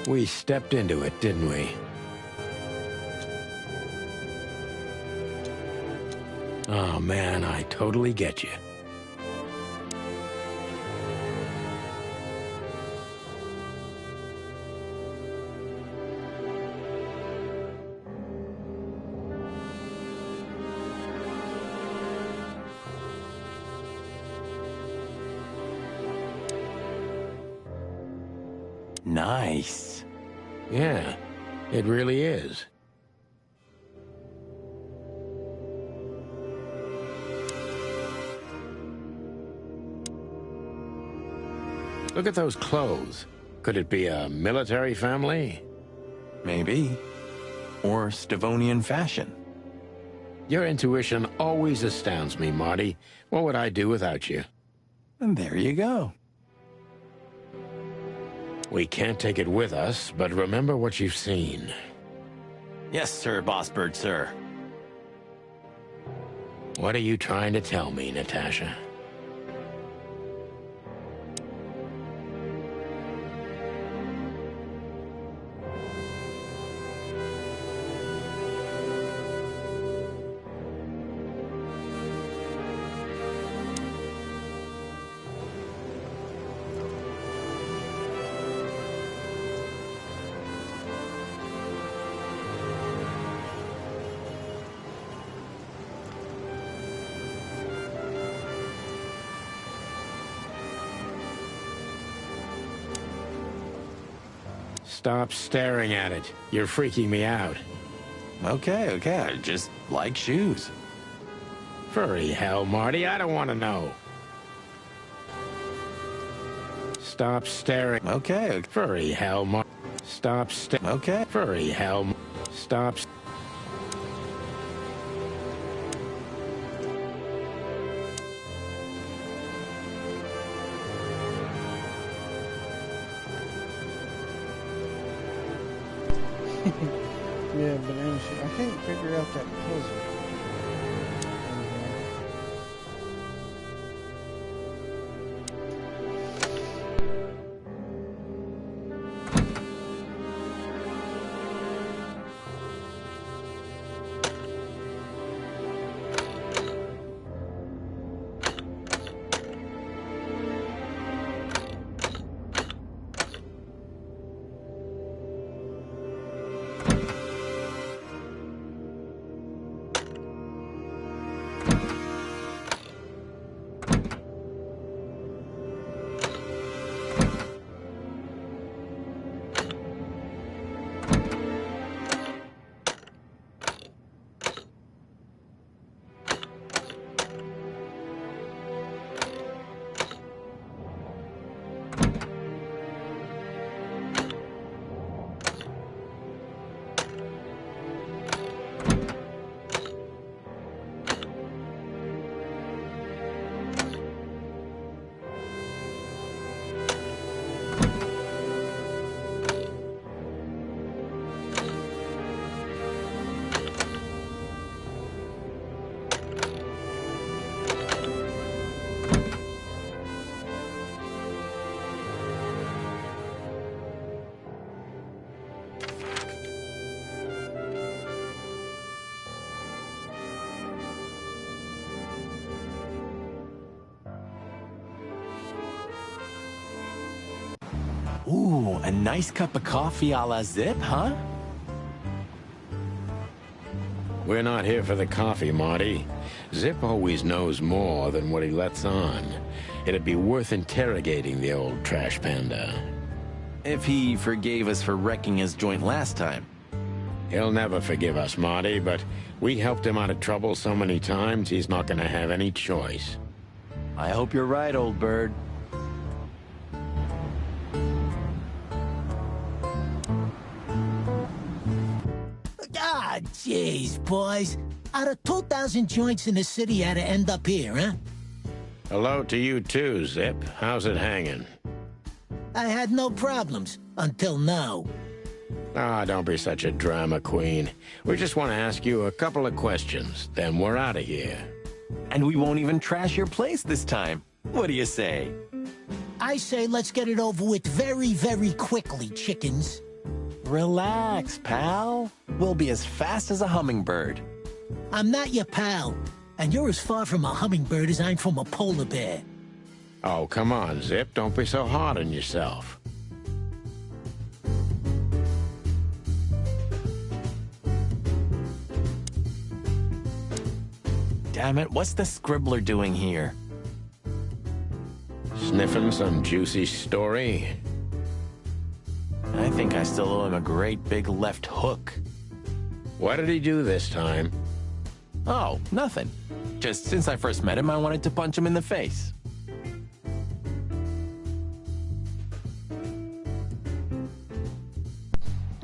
Speaker 1: We stepped into it, didn't we? Oh man, I totally get you.
Speaker 2: Nice.
Speaker 1: Yeah, it really is. Look at those clothes. Could it be a military family?
Speaker 2: Maybe. Or Stavonian fashion.
Speaker 1: Your intuition always astounds me, Marty. What would I do without you?
Speaker 2: And there you go.
Speaker 1: We can't take it with us, but remember what you've seen.
Speaker 2: Yes, sir, Bossbird, sir.
Speaker 1: What are you trying to tell me, Natasha? Stop staring at it. You're freaking me out.
Speaker 2: Okay, I just like shoes.
Speaker 1: Furry hell, Marty, I don't want to know. Stop staring.
Speaker 2: Okay.
Speaker 1: Furry hell, Marty. Stop staring.
Speaker 2: Okay.
Speaker 1: Furry hell. Stop.
Speaker 3: Yeah, banana shit. I can't figure out that puzzle.
Speaker 2: Ooh, a nice cup of coffee a la Zip, huh?
Speaker 1: We're not here for the coffee, Marty. Zip always knows more than what he lets on. It'd be worth interrogating the old trash panda.
Speaker 2: If he forgave us for wrecking his joint last time.
Speaker 1: He'll never forgive us, Marty, but we helped him out of trouble so many times, he's not gonna have any choice.
Speaker 2: I hope you're right, old bird.
Speaker 10: Ah, jeez, boys. Out of 2,000 joints in the city, how'd it end up here, huh?
Speaker 1: Hello to you too, Zip. How's it hanging?
Speaker 10: I had no problems, until now.
Speaker 1: Ah, don't be such a drama queen. We just want to ask you a couple of questions, then we're out of here.
Speaker 2: And we won't even trash your place this time. What do you say?
Speaker 10: I say let's get it over with very, very quickly, chickens.
Speaker 2: Relax, pal. We'll be as fast as a hummingbird.
Speaker 10: I'm not your pal, and you're as far from a hummingbird as I'm from a polar bear.
Speaker 1: Oh, come on, Zip. Don't be so hard on yourself.
Speaker 2: Damn it, what's the scribbler doing here?
Speaker 1: Sniffing some juicy story?
Speaker 2: I think I still owe him a great big left hook.
Speaker 1: What did he do this time?
Speaker 2: Oh, nothing. Just since I first met him, I wanted to punch him in the face.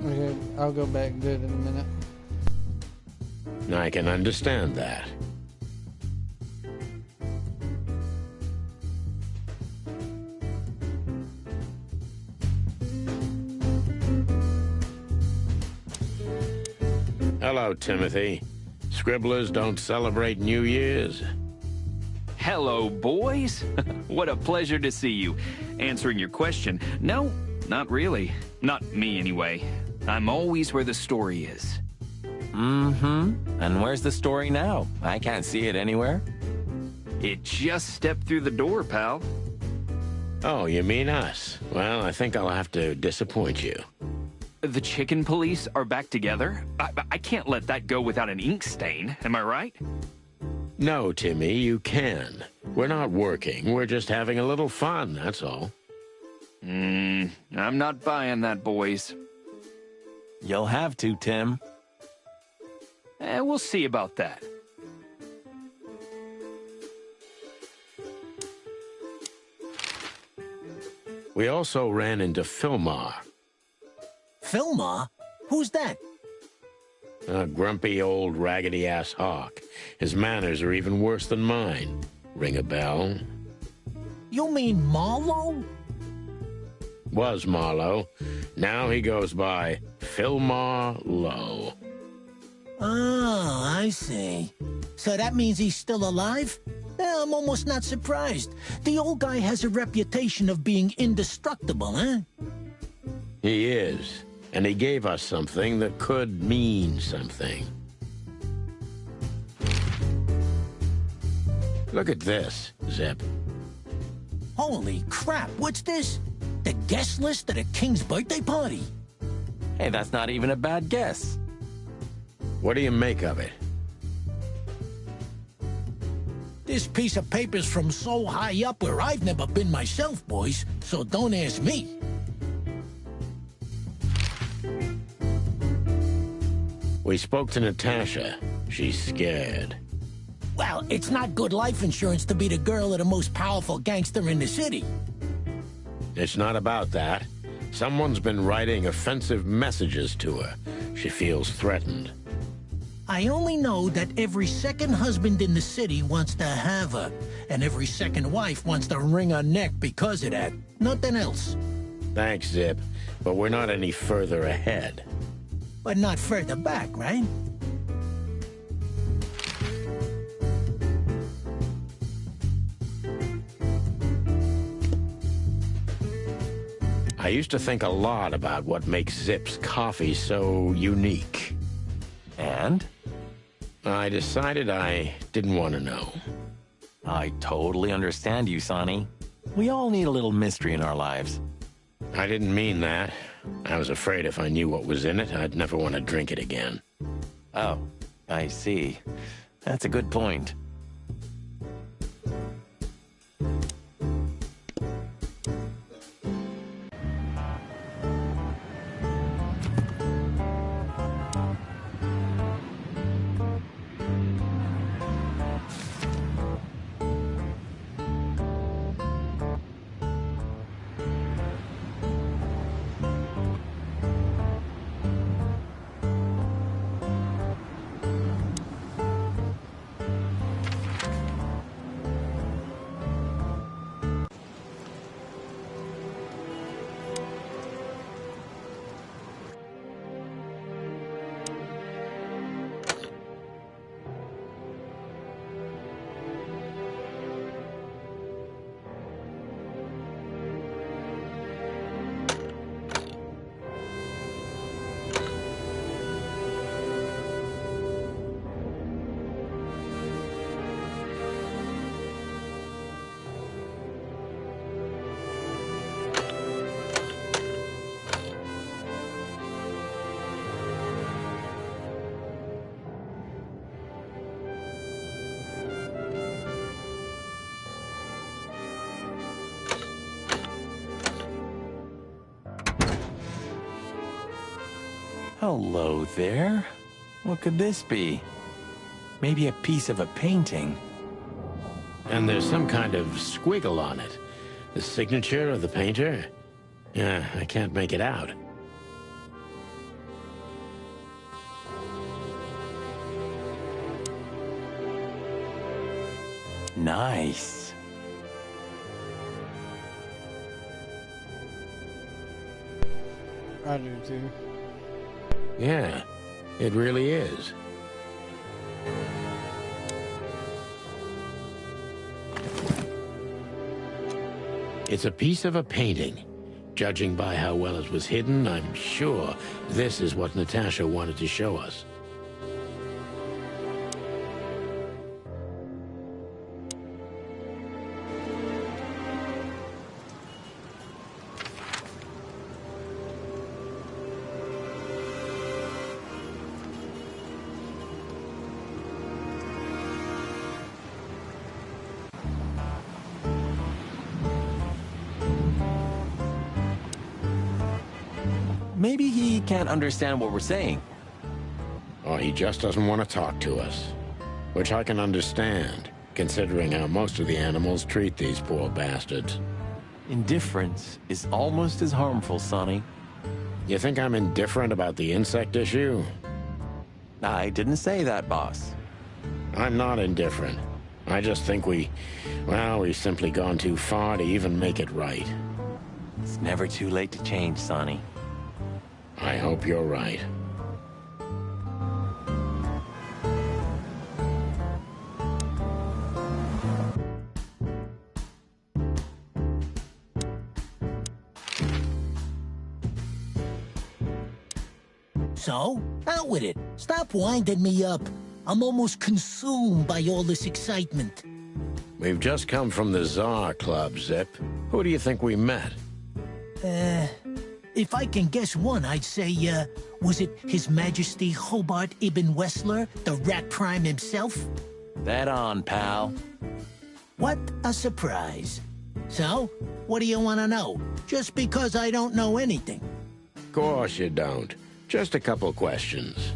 Speaker 3: Okay, I'll go back good in a minute.
Speaker 1: I can understand that. Hello, Timothy. Scribblers don't celebrate New Year's.
Speaker 11: Hello, boys. What a pleasure to see you. Answering your question, no, not really. Not me, anyway. I'm always where the story is.
Speaker 2: Mm-hmm. And where's the story now? I can't see it anywhere.
Speaker 11: It just stepped through the door, pal.
Speaker 1: Oh, you mean us? Well, I think I'll have to disappoint you.
Speaker 11: The chicken police are back together? I can't let that go without an ink stain, am I right?
Speaker 1: No, Timmy, you can. We're not working. We're just having a little fun, that's all.
Speaker 11: I'm not buying that, boys.
Speaker 2: You'll have to, Tim.
Speaker 11: We'll see about that.
Speaker 1: We also ran into Filmar.
Speaker 10: Filmar? Who's that?
Speaker 1: A grumpy old raggedy-ass hawk. His manners are even worse than mine. Ring a bell?
Speaker 10: You mean Marlowe?
Speaker 1: Was Marlowe. Now he goes by Filmar Lowe.
Speaker 10: Oh, I see. So that means he's still alive? I'm almost not surprised. The old guy has a reputation of being indestructible, huh?
Speaker 1: He is. And he gave us something that could mean something. Look at this, Zip.
Speaker 10: Holy crap, what's this? The guest list at a king's birthday party?
Speaker 2: Hey, that's not even a bad guess.
Speaker 1: What do you make of it?
Speaker 10: This piece of paper's from so high up where I've never been myself, boys, so don't ask me.
Speaker 1: We spoke to Natasha. She's scared.
Speaker 10: Well, it's not good life insurance to be the girl of the most powerful gangster in the city.
Speaker 1: It's not about that. Someone's been writing offensive messages to her. She feels threatened.
Speaker 10: I only know that every second husband in the city wants to have her, and every second wife wants to wring her neck because of that. Nothing else.
Speaker 1: Thanks, Zip, but we're not any further ahead.
Speaker 10: But not further back, right?
Speaker 1: I used to think a lot about what makes Zip's coffee so unique.
Speaker 2: And?
Speaker 1: I decided I didn't want to know.
Speaker 2: I totally understand you, Sonny. We all need a little mystery in our lives.
Speaker 1: I didn't mean that. I was afraid if I knew what was in it, I'd never want to drink it again.
Speaker 2: Oh, I see. That's a good point. Hello there. What could this be? Maybe a piece of a painting.
Speaker 1: And there's some kind of squiggle on it. The signature of the painter? Yeah, I can't make it out.
Speaker 2: Nice.
Speaker 3: I do too.
Speaker 1: Yeah, it really is. It's a piece of a painting. Judging by how well it was hidden, I'm sure this is what Natasha wanted to show us.
Speaker 2: Maybe he can't understand what we're saying.
Speaker 1: Or he just doesn't want to talk to us. Which I can understand, considering how most of the animals treat these poor bastards.
Speaker 2: Indifference is almost as harmful, Sonny.
Speaker 1: You think I'm indifferent about the insect issue?
Speaker 2: I didn't say that, boss.
Speaker 1: I'm not indifferent. I just think we've simply gone too far to even make it right.
Speaker 2: It's never too late to change, Sonny.
Speaker 1: I hope you're right.
Speaker 10: So, out with it. Stop winding me up. I'm almost consumed by all this excitement.
Speaker 1: We've just come from the Tsar Club, Zip. Who do you think we met?
Speaker 10: If I can guess one, I'd say, was it His Majesty Hobart Ibn Wessler, the Rat Prime himself?
Speaker 2: That on, pal.
Speaker 10: What a surprise. So, what do you want to know? Just because I don't know anything.
Speaker 1: Of course you don't. Just a couple questions.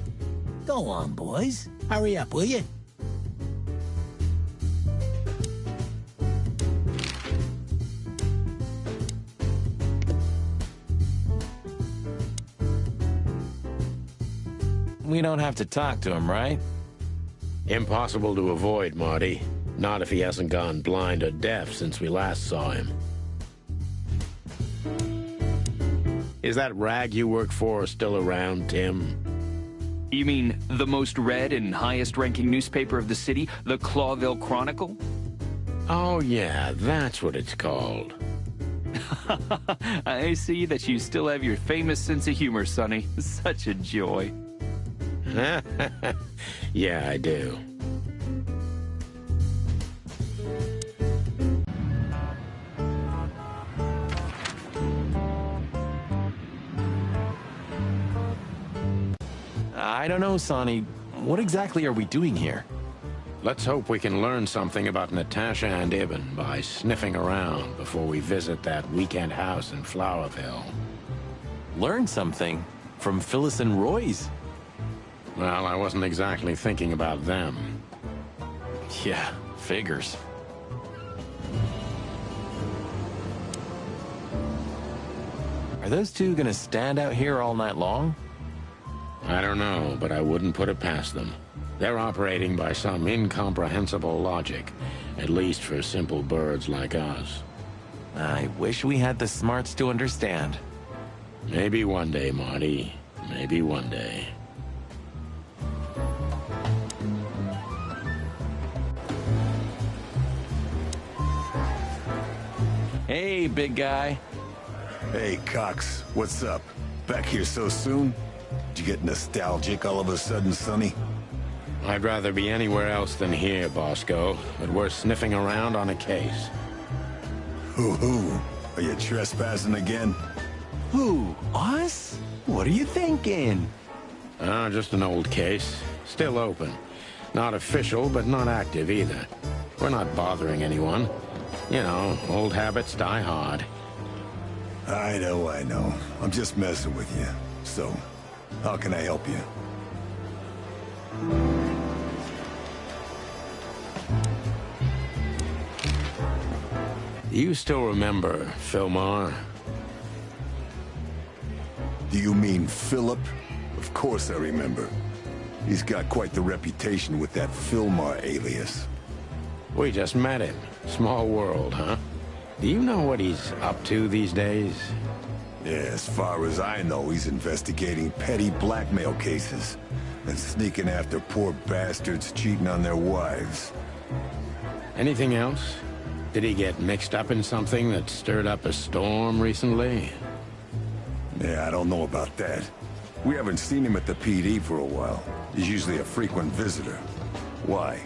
Speaker 10: Go on, boys. Hurry up, will you?
Speaker 2: We don't have to talk to him, right?
Speaker 1: Impossible to avoid, Marty. Not if he hasn't gone blind or deaf since we last saw him. Is that rag you work for still around, Tim?
Speaker 11: You mean the most read and highest-ranking newspaper of the city, the Clawville Chronicle?
Speaker 1: Oh, yeah, that's what it's called.
Speaker 11: I see that you still have your famous sense of humor, Sonny. Such a joy.
Speaker 1: Yeah, I do.
Speaker 2: I don't know, Sonny. What exactly are we doing here?
Speaker 1: Let's hope we can learn something about Natasha and Ibn by sniffing around before we visit that weekend house in Flowerville.
Speaker 2: Learn something? From Phyllis and Roy's?
Speaker 1: Well, I wasn't exactly thinking about them.
Speaker 2: Yeah, figures. Are those two gonna stand out here all night long?
Speaker 1: I don't know, but I wouldn't put it past them. They're operating by some incomprehensible logic, at least for simple birds like us.
Speaker 2: I wish we had the smarts to understand.
Speaker 1: Maybe one day, Marty. Maybe one day.
Speaker 2: Hey, big guy.
Speaker 8: Hey, Cox. What's up? Back here so soon? Did you get nostalgic all of a sudden, Sonny?
Speaker 1: I'd rather be anywhere else than here, Bosco, but we're sniffing around on a case.
Speaker 8: Hoo-hoo. Are you trespassing again?
Speaker 2: Who? Us? What are you thinking?
Speaker 1: Just an old case. Still open. Not official, but not active either. We're not bothering anyone. You know, old habits die hard.
Speaker 8: I know. I'm just messing with you. So, How can I help you?
Speaker 1: Do you still remember Philmar?
Speaker 8: Do you mean Philip? Of course I remember. He's got quite the reputation with that Philmar alias.
Speaker 1: We just met him. Small world, huh? Do you know what he's up to these days?
Speaker 8: Yeah, as far as I know, he's investigating petty blackmail cases and sneaking after poor bastards cheating on their wives.
Speaker 1: Anything else? Did he get mixed up in something that stirred up a storm recently?
Speaker 8: Yeah, I don't know about that. We haven't seen him at the PD for a while. He's usually a frequent visitor. Why?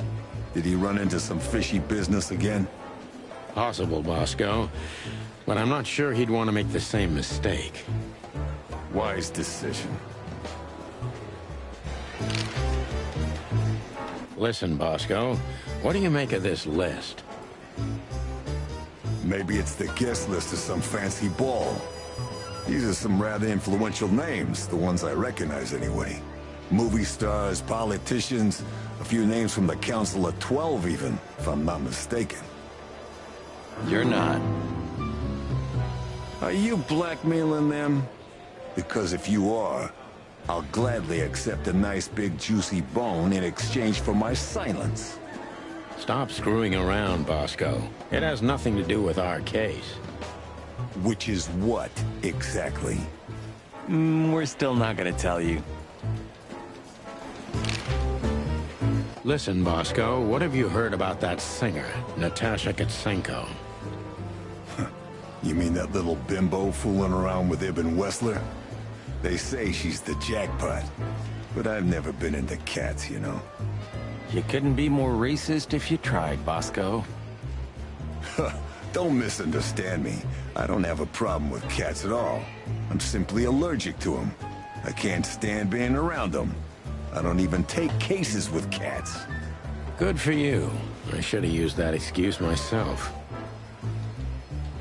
Speaker 8: Did he run into some fishy business again?
Speaker 1: Possible, Bosco. But I'm not sure he'd want to make the same mistake.
Speaker 8: Wise decision.
Speaker 1: Listen, Bosco, what do you make of this list?
Speaker 8: Maybe it's the guest list of some fancy ball. These are some rather influential names, the ones I recognize anyway. Movie stars, politicians, a few names from the Council of 12 even, if I'm not mistaken.
Speaker 2: You're not.
Speaker 8: Are you blackmailing them? Because if you are, I'll gladly accept a nice big juicy bone in exchange for my silence.
Speaker 1: Stop screwing around, Bosco. It has nothing to do with our case.
Speaker 8: Which is what, exactly?
Speaker 2: We're still not gonna tell you.
Speaker 1: Listen, Bosco, what have you heard about that singer, Natasha Katsenko?
Speaker 8: You mean that little bimbo fooling around with Ibn Wessler? They say she's the jackpot, but I've never been into cats, you know.
Speaker 2: You couldn't be more racist if you tried, Bosco.
Speaker 8: Don't misunderstand me. I don't have a problem with cats at all. I'm simply allergic to them. I can't stand being around them. I don't even take cases with cats.
Speaker 1: Good for you. I should have used that excuse myself.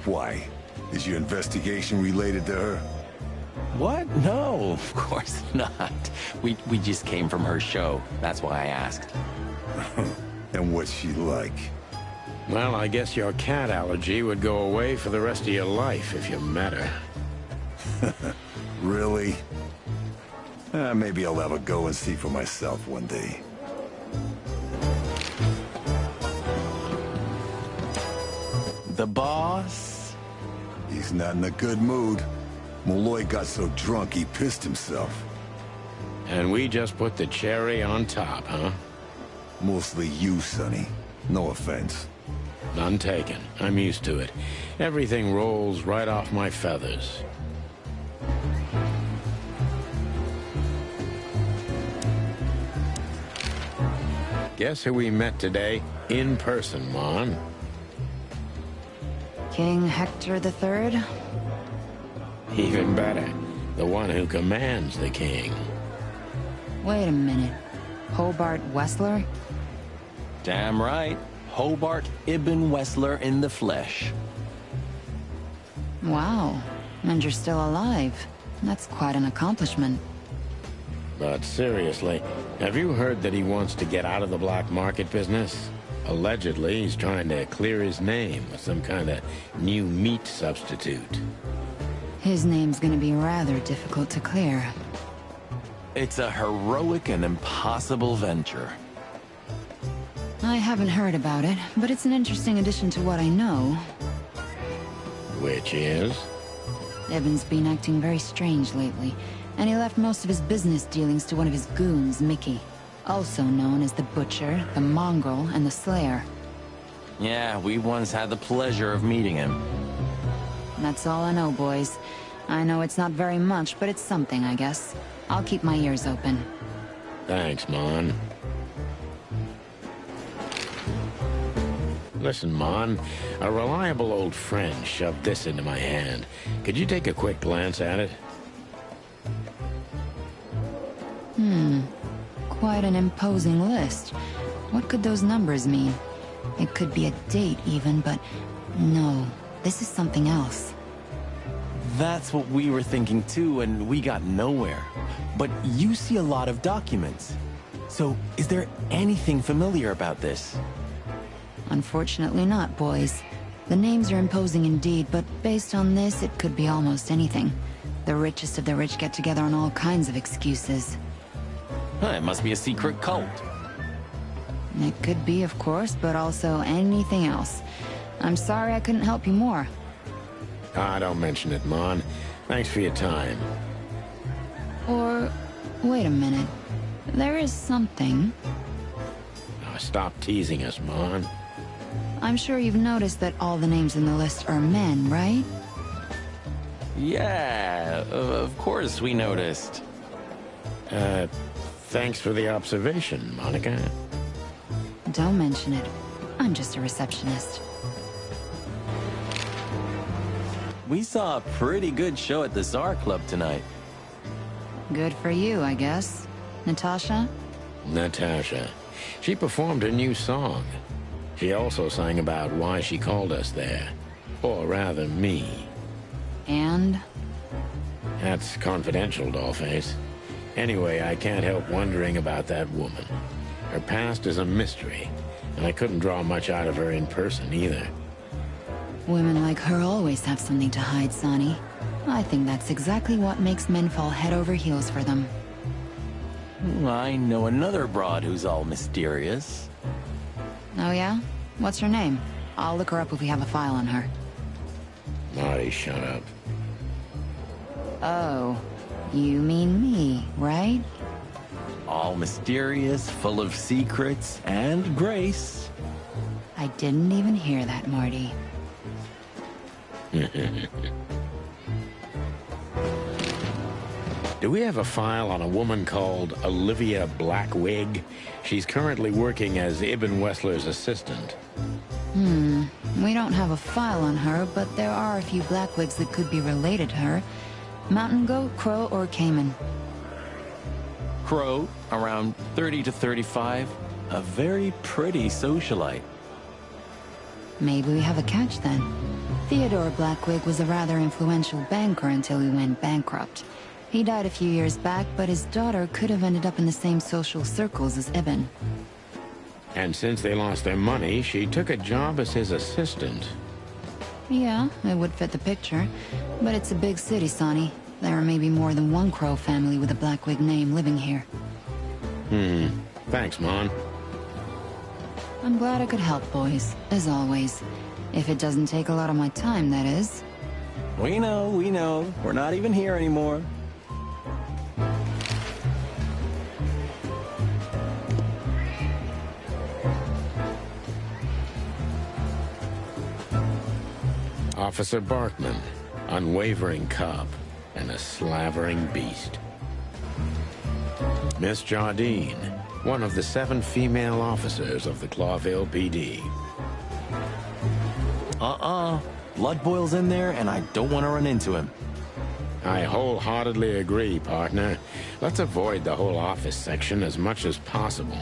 Speaker 8: Why? Is your investigation related to her?
Speaker 2: What? No, of course not. We just came from her show. That's why I asked.
Speaker 8: And what's she like?
Speaker 1: Well, I guess your cat allergy would go away for the rest of your life if you met her.
Speaker 8: Really? Maybe I'll have a go and see for myself one day.
Speaker 2: The boss?
Speaker 8: He's not in a good mood. Malloy got so drunk he pissed himself.
Speaker 1: And we just put the cherry on top, huh?
Speaker 8: Mostly you, Sonny. No offense.
Speaker 1: None taken. I'm used to it. Everything rolls right off my feathers. Guess who we met today? In person, Mon.
Speaker 4: King Hector III?
Speaker 1: Even better. The one who commands the king.
Speaker 4: Wait a minute. Hobart Wessler?
Speaker 2: Damn right. Hobart Ibn Wessler in the flesh.
Speaker 4: Wow. And you're still alive. That's quite an accomplishment.
Speaker 1: But seriously, have you heard that he wants to get out of the black market business? Allegedly, he's trying to clear his name with some kind of new meat substitute.
Speaker 4: His name's gonna be rather difficult to clear.
Speaker 2: It's a heroic and impossible venture.
Speaker 4: I haven't heard about it, but it's an interesting addition to what I know.
Speaker 1: Which is?
Speaker 4: Ibn's been acting very strange lately, and he left most of his business dealings to one of his goons, Mickey. Also known as the Butcher, the Mongrel, and the Slayer.
Speaker 2: Yeah, we once had the pleasure of meeting him.
Speaker 4: That's all I know, boys. I know it's not very much, but it's something, I guess. I'll keep my ears open.
Speaker 1: Thanks, Mon. Listen, Mon, a reliable old friend shoved this into my hand. Could you take a quick glance at it?
Speaker 4: Quite an imposing list. What could those numbers mean? It could be a date even, but no, this is something else.
Speaker 2: That's what we were thinking too, and we got nowhere. But you see a lot of documents. So, is there anything familiar about this?
Speaker 6: Unfortunately not, boys. The names are imposing indeed, but based on this, it could be almost anything. The richest of the rich get together on all kinds of excuses.
Speaker 2: It must be a secret cult.
Speaker 6: It could be, of course, but also anything else. I'm sorry I couldn't help you more.
Speaker 1: Ah, don't mention it, Mon. Thanks for your time.
Speaker 6: Or, wait a minute. There is something.
Speaker 1: Oh, stop teasing us, Mon.
Speaker 6: I'm sure you've noticed that all the names in the list are men, right?
Speaker 2: Yeah, of course we noticed.
Speaker 1: Thanks for the observation, Monica.
Speaker 6: Don't mention it. I'm just a receptionist.
Speaker 2: We saw a pretty good show at the Czar Club tonight.
Speaker 6: Good for you, I guess. Natasha?
Speaker 1: Natasha. She performed a new song. She also sang about why she called us there. Or rather, me.
Speaker 6: And?
Speaker 1: That's confidential, Dollface. Anyway, I can't help wondering about that woman. Her past is a mystery, and I couldn't draw much out of her in person either.
Speaker 6: Women like her always have something to hide, Sonny. I think that's exactly what makes men fall head over heels for them.
Speaker 2: I know another broad who's all mysterious.
Speaker 6: Oh yeah? What's her name? I'll look her up if we have a file on her.
Speaker 1: Marty, shut up.
Speaker 6: Oh, you mean me, right?
Speaker 2: All mysterious, full of secrets, and grace.
Speaker 6: I didn't even hear that, Marty.
Speaker 1: Do we have a file on a woman called Olivia Blackwig? She's currently working as Ibn Wessler's assistant.
Speaker 6: We don't have a file on her, but there are a few Blackwigs that could be related to her. Mountain goat, crow, or caiman.
Speaker 2: Crow, around 30 to 35. A very pretty socialite.
Speaker 6: Maybe we have a catch then. Theodore Blackwig was a rather influential banker until he went bankrupt. He died a few years back, but his daughter could have ended up in the same social circles as Ibn.
Speaker 1: And since they lost their money, she took a job as his assistant.
Speaker 6: Yeah, it would fit the picture. But it's a big city, Sonny. There may be more than one Crow family with a Blackwig name living here.
Speaker 1: Thanks, Mon.
Speaker 6: I'm glad I could help, boys, as always. If it doesn't take a lot of my time, that is.
Speaker 2: We know. We're not even here anymore.
Speaker 1: Officer Barkman, unwavering cop, and a slavering beast. Miss Jardine, one of the 7 female officers of the Clawville PD.
Speaker 2: Blood boils in there, and I don't want to run into him.
Speaker 1: I wholeheartedly agree, partner. Let's avoid the whole office section as much as possible.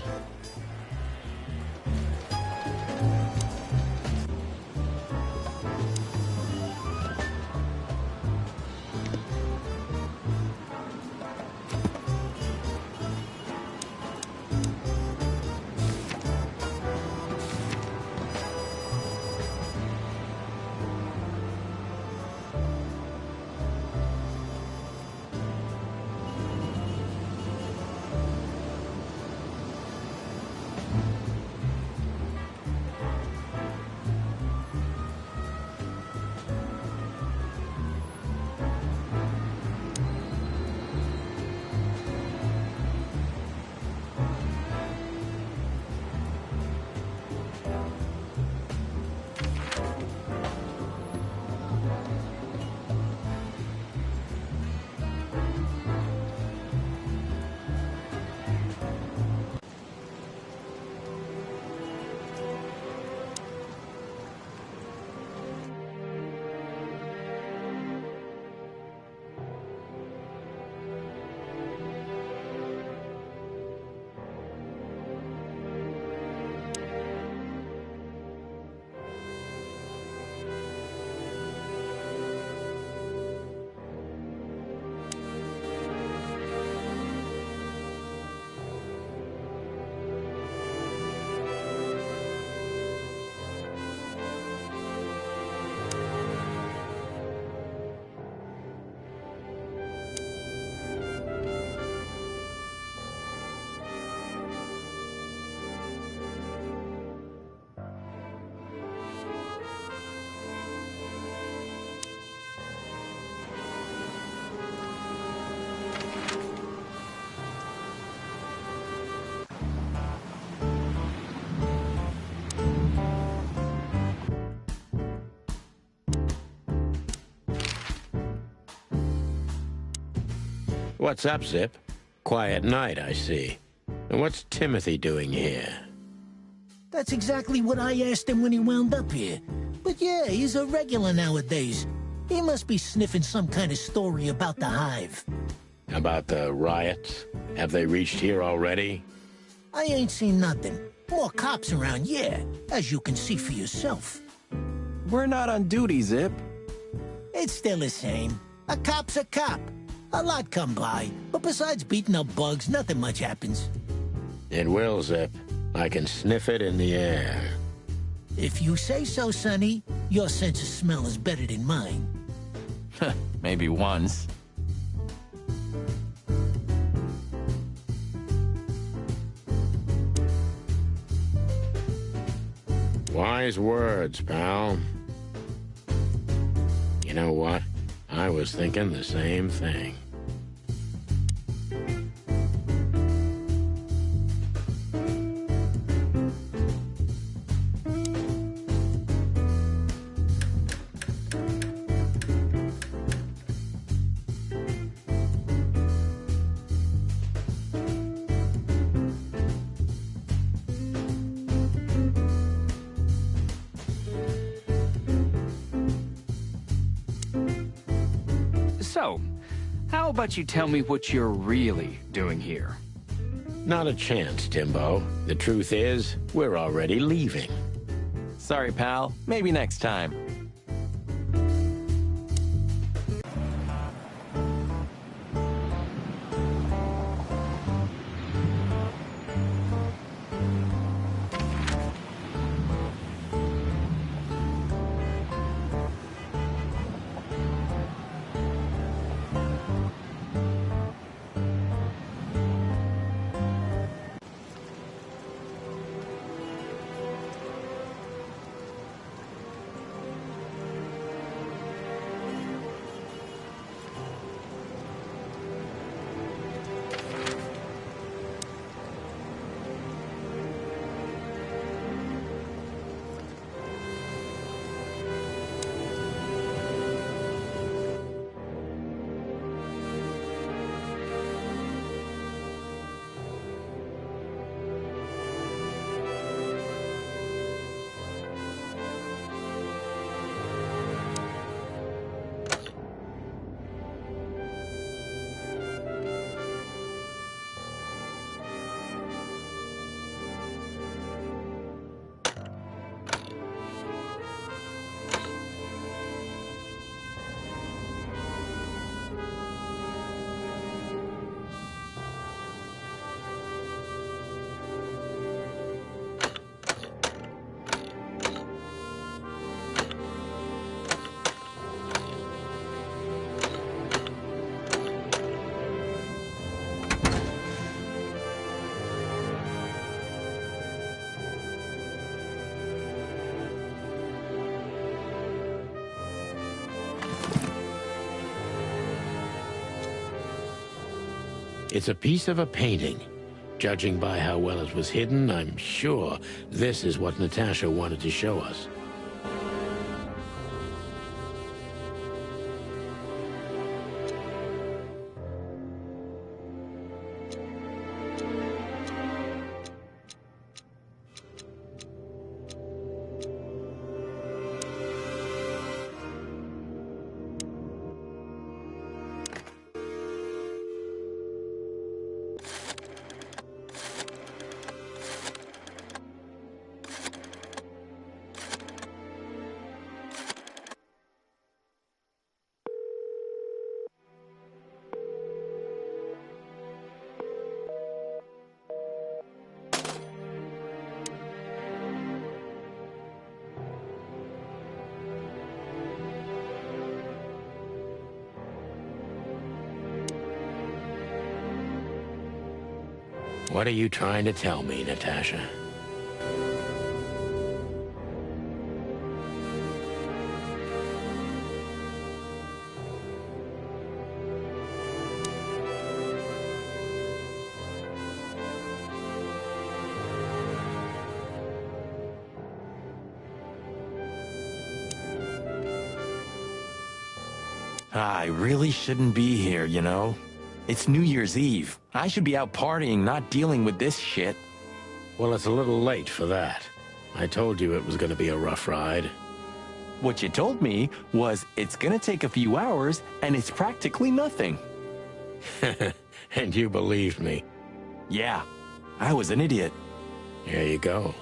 Speaker 1: What's up, Zip? Quiet night, I see. And what's Timothy doing here?
Speaker 10: That's exactly what I asked him when he wound up here. But yeah, he's a regular nowadays. He must be sniffing some kind of story about the Hive.
Speaker 1: About the riots? Have they reached here already?
Speaker 10: I ain't seen nothing. More cops around, yeah, as you can see for yourself.
Speaker 2: We're not on duty, Zip.
Speaker 10: It's still the same. A cop's a cop. A lot come by, but besides beating up bugs, nothing much happens.
Speaker 1: It will, Zip. I can sniff it in the air.
Speaker 10: If you say so, Sonny, your sense of smell is better than mine.
Speaker 2: Maybe once.
Speaker 1: Wise words, pal. You know what? I was thinking the same thing.
Speaker 11: So, how about you tell me what you're really doing here?
Speaker 1: Not a chance, Timbo. The truth is, we're already leaving.
Speaker 2: Sorry, pal. Maybe next time.
Speaker 1: It's a piece of a painting. Judging by how well it was hidden, I'm sure this is what Natasha wanted to show us. What are you trying to tell me, Natasha?
Speaker 2: I really shouldn't be here, you know? It's New Year's Eve. I should be out partying, not dealing with this shit.
Speaker 1: Well, it's a little late for that. I told you it was going to be a rough ride.
Speaker 2: What you told me was it's gonna take a few hours and it's practically nothing.
Speaker 1: And you believed me.
Speaker 2: Yeah, I was an idiot.
Speaker 1: Here you go.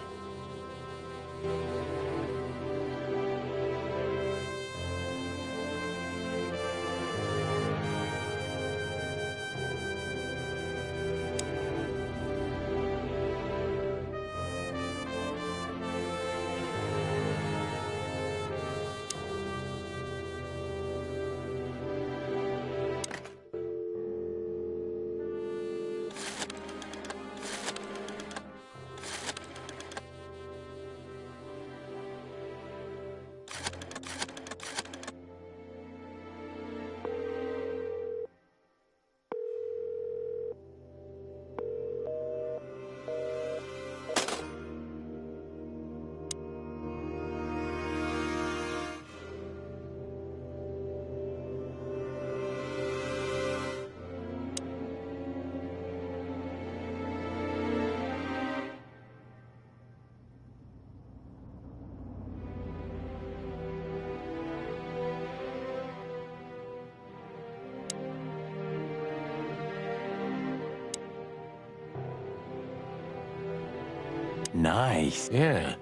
Speaker 2: Nice.
Speaker 1: Yeah.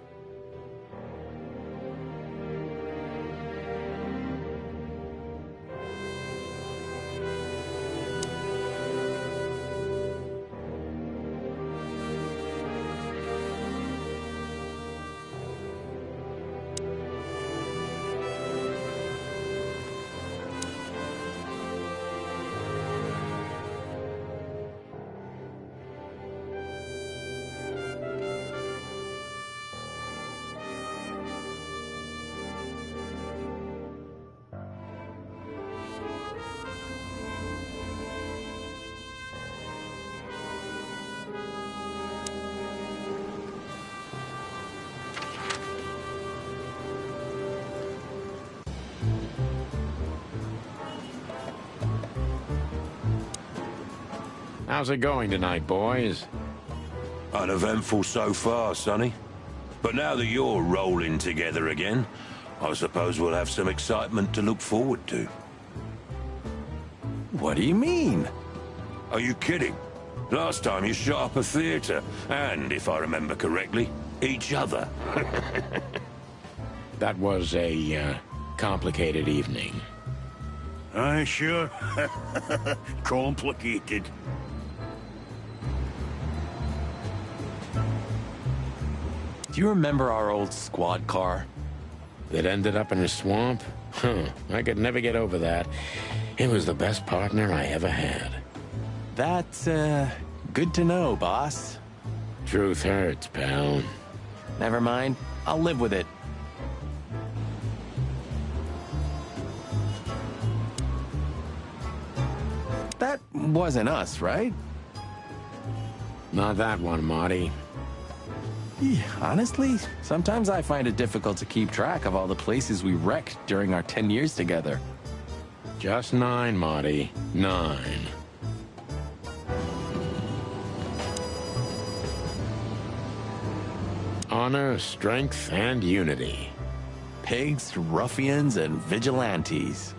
Speaker 1: How's it going tonight, boys?
Speaker 12: Uneventful so far, Sonny. But now that you're rolling together again, I suppose we'll have some excitement to look forward to.
Speaker 2: What do you mean?
Speaker 12: Are you kidding? Last time you shot up a theater, and, if I remember correctly, each other.
Speaker 1: That was a, complicated evening.
Speaker 13: Aye, sure. Complicated.
Speaker 2: Do you remember our old squad car?
Speaker 1: That ended up in a swamp? Huh, I could never get over that. It was the best partner I ever had.
Speaker 2: That's, good to know, boss.
Speaker 1: Truth hurts, pal.
Speaker 2: Never mind. I'll live with it. That wasn't us, right?
Speaker 1: Not that one, Marty.
Speaker 2: Honestly, sometimes I find it difficult to keep track of all the places we wrecked during our 10 years together.
Speaker 1: Just 9, Marty. 9. Honor, strength, and unity.
Speaker 2: Pigs, ruffians, and vigilantes.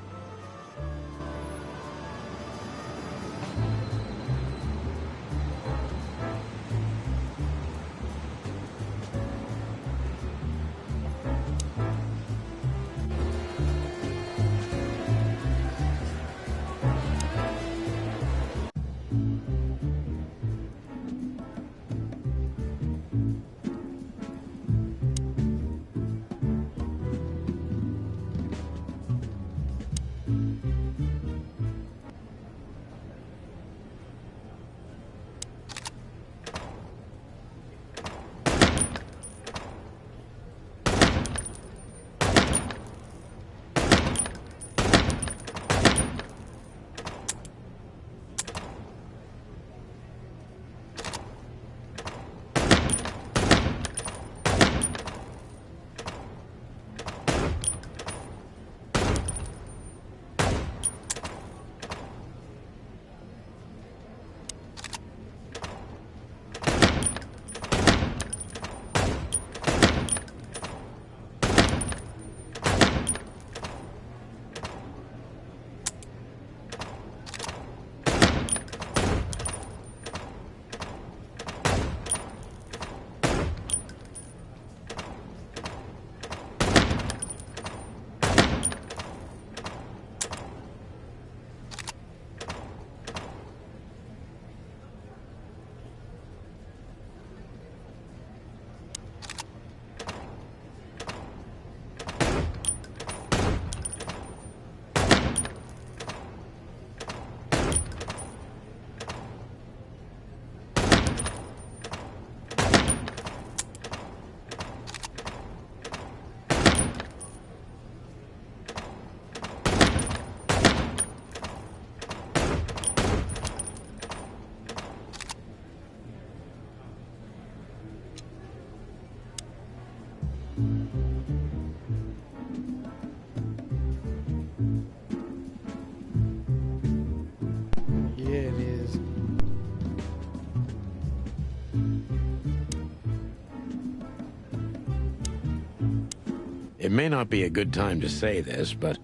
Speaker 1: may not be a good time to say this, but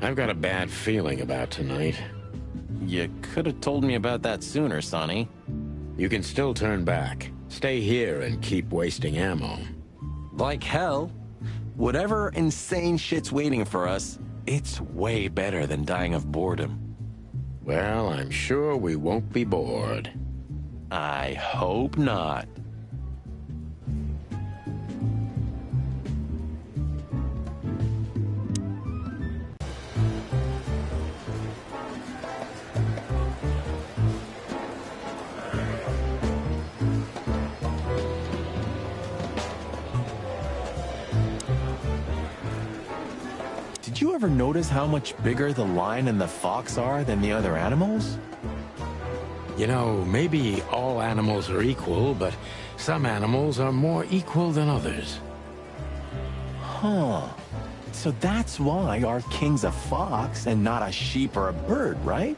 Speaker 1: I've got a bad feeling about tonight.
Speaker 2: You could have told me about that sooner, Sonny.
Speaker 1: You can still turn back. Stay here and keep wasting ammo.
Speaker 2: Like hell. Whatever insane shit's waiting for us, it's way better than dying of boredom.
Speaker 1: Well, I'm sure we won't be bored.
Speaker 2: I hope not. Did you ever notice how much bigger the lion and the fox are than the other animals?
Speaker 1: You know, maybe all animals are equal, but some animals are more equal than others.
Speaker 2: Huh. So that's why our king's a fox and not a sheep or a bird, right?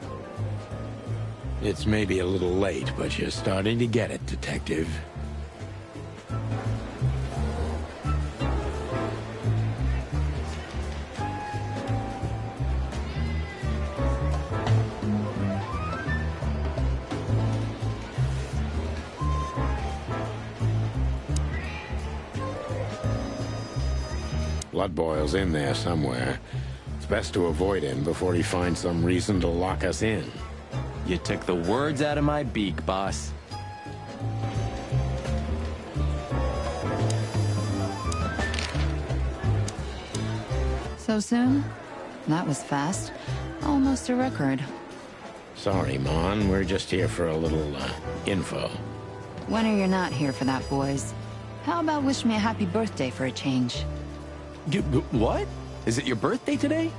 Speaker 1: It's maybe a little late, but you're starting to get it, Detective. Blood boil's in there somewhere. It's best to avoid him before he finds some reason to lock us in.
Speaker 2: You took the words out of my beak, boss.
Speaker 6: So soon? That was fast. Almost a record.
Speaker 1: Sorry, Mon. We're just here for a little, info.
Speaker 6: When are you not here for that, boys? How about wish me a happy birthday for a change?
Speaker 2: What? Is it your birthday today?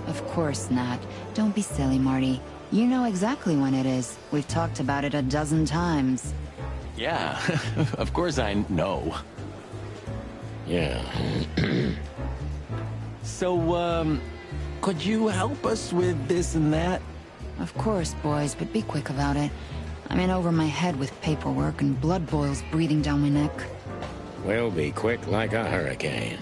Speaker 6: Of course not. Don't be silly, Marty. You know exactly when it is. We've talked about it a dozen times.
Speaker 2: Yeah, of course I know.
Speaker 1: Yeah.
Speaker 2: So, could you help us with this and that?
Speaker 6: Of course, boys, but be quick about it. I'm in over my head with paperwork and blood boils breathing down my neck.
Speaker 1: We'll be quick like a hurricane.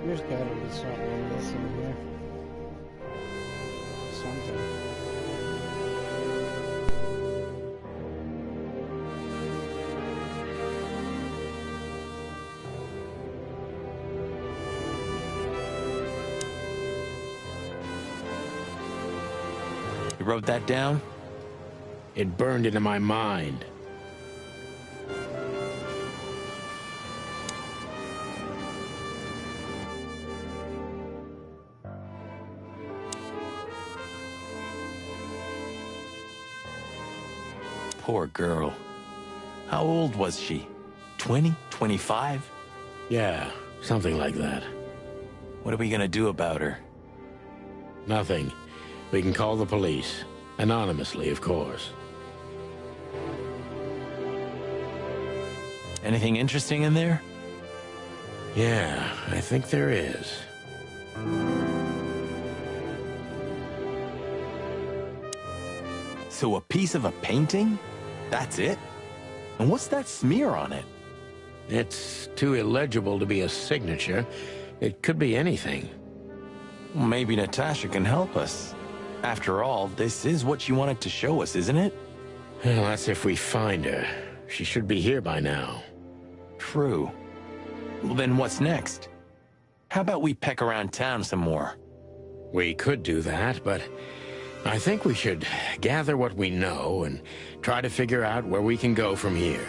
Speaker 3: There's gotta be something in this in here. Something.
Speaker 2: You wrote that down?
Speaker 1: It burned into my mind.
Speaker 2: Poor girl. How old was she? 20? 25?
Speaker 1: Yeah, something like that.
Speaker 2: What are we gonna do about her?
Speaker 1: Nothing. We can call the police. Anonymously, of course.
Speaker 2: Anything interesting in there?
Speaker 1: Yeah, I think there is.
Speaker 2: So a piece of a painting? That's it? And what's that smear on it?
Speaker 1: It's too illegible to be a signature. It could be anything.
Speaker 2: Well, maybe Natasha can help us. After all, this is what you wanted to show us, isn't it?
Speaker 1: Well, that's if we find her. She should be here by now.
Speaker 2: True. Well, then what's next? How about we peck around town some more?
Speaker 1: We could do that, but I think we should gather what we know and try to figure out where we can go from here.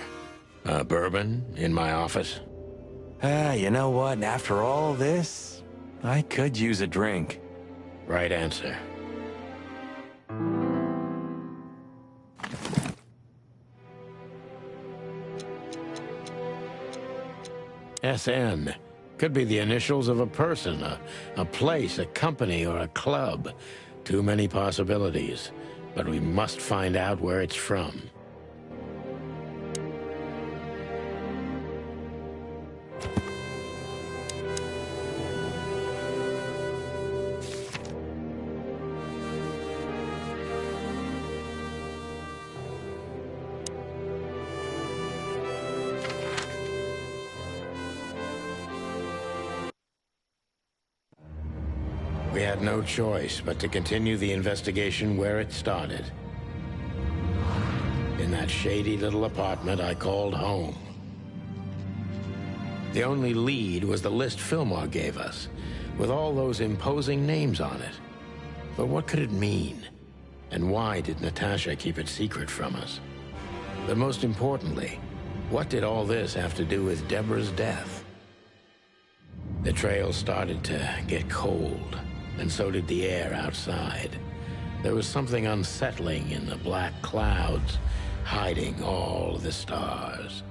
Speaker 1: Bourbon in my office?
Speaker 2: You know what? After all this, I could use a drink.
Speaker 1: Right answer. SN. Could be the initials of a person, a place, a company, or a club. Too many possibilities. But we must find out where it's from. We had no choice but to continue the investigation where it started. In that shady little apartment I called home. The only lead was the list Fillmore gave us, with all those imposing names on it. But what could it mean? And why did Natasha keep it secret from us? But most importantly, what did all this have to do with Deborah's death? The trail started to get cold. And so did the air outside. There was something unsettling in the black clouds, hiding all the stars.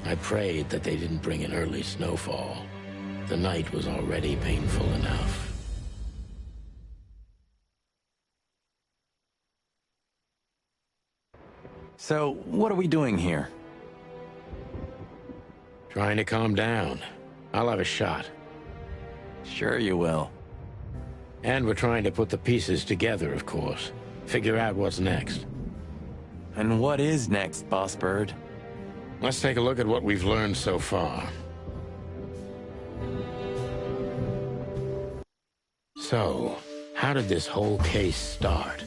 Speaker 1: I prayed that they didn't bring an early snowfall. The night was already painful enough.
Speaker 2: So, what are we doing here?
Speaker 1: Trying to calm down. I'll have a shot.
Speaker 2: Sure you will.
Speaker 1: And we're trying to put the pieces together, of course. Figure out what's next.
Speaker 2: And what is next, Boss Bird?
Speaker 1: Let's take a look at what we've learned so far. So, how did this whole case start?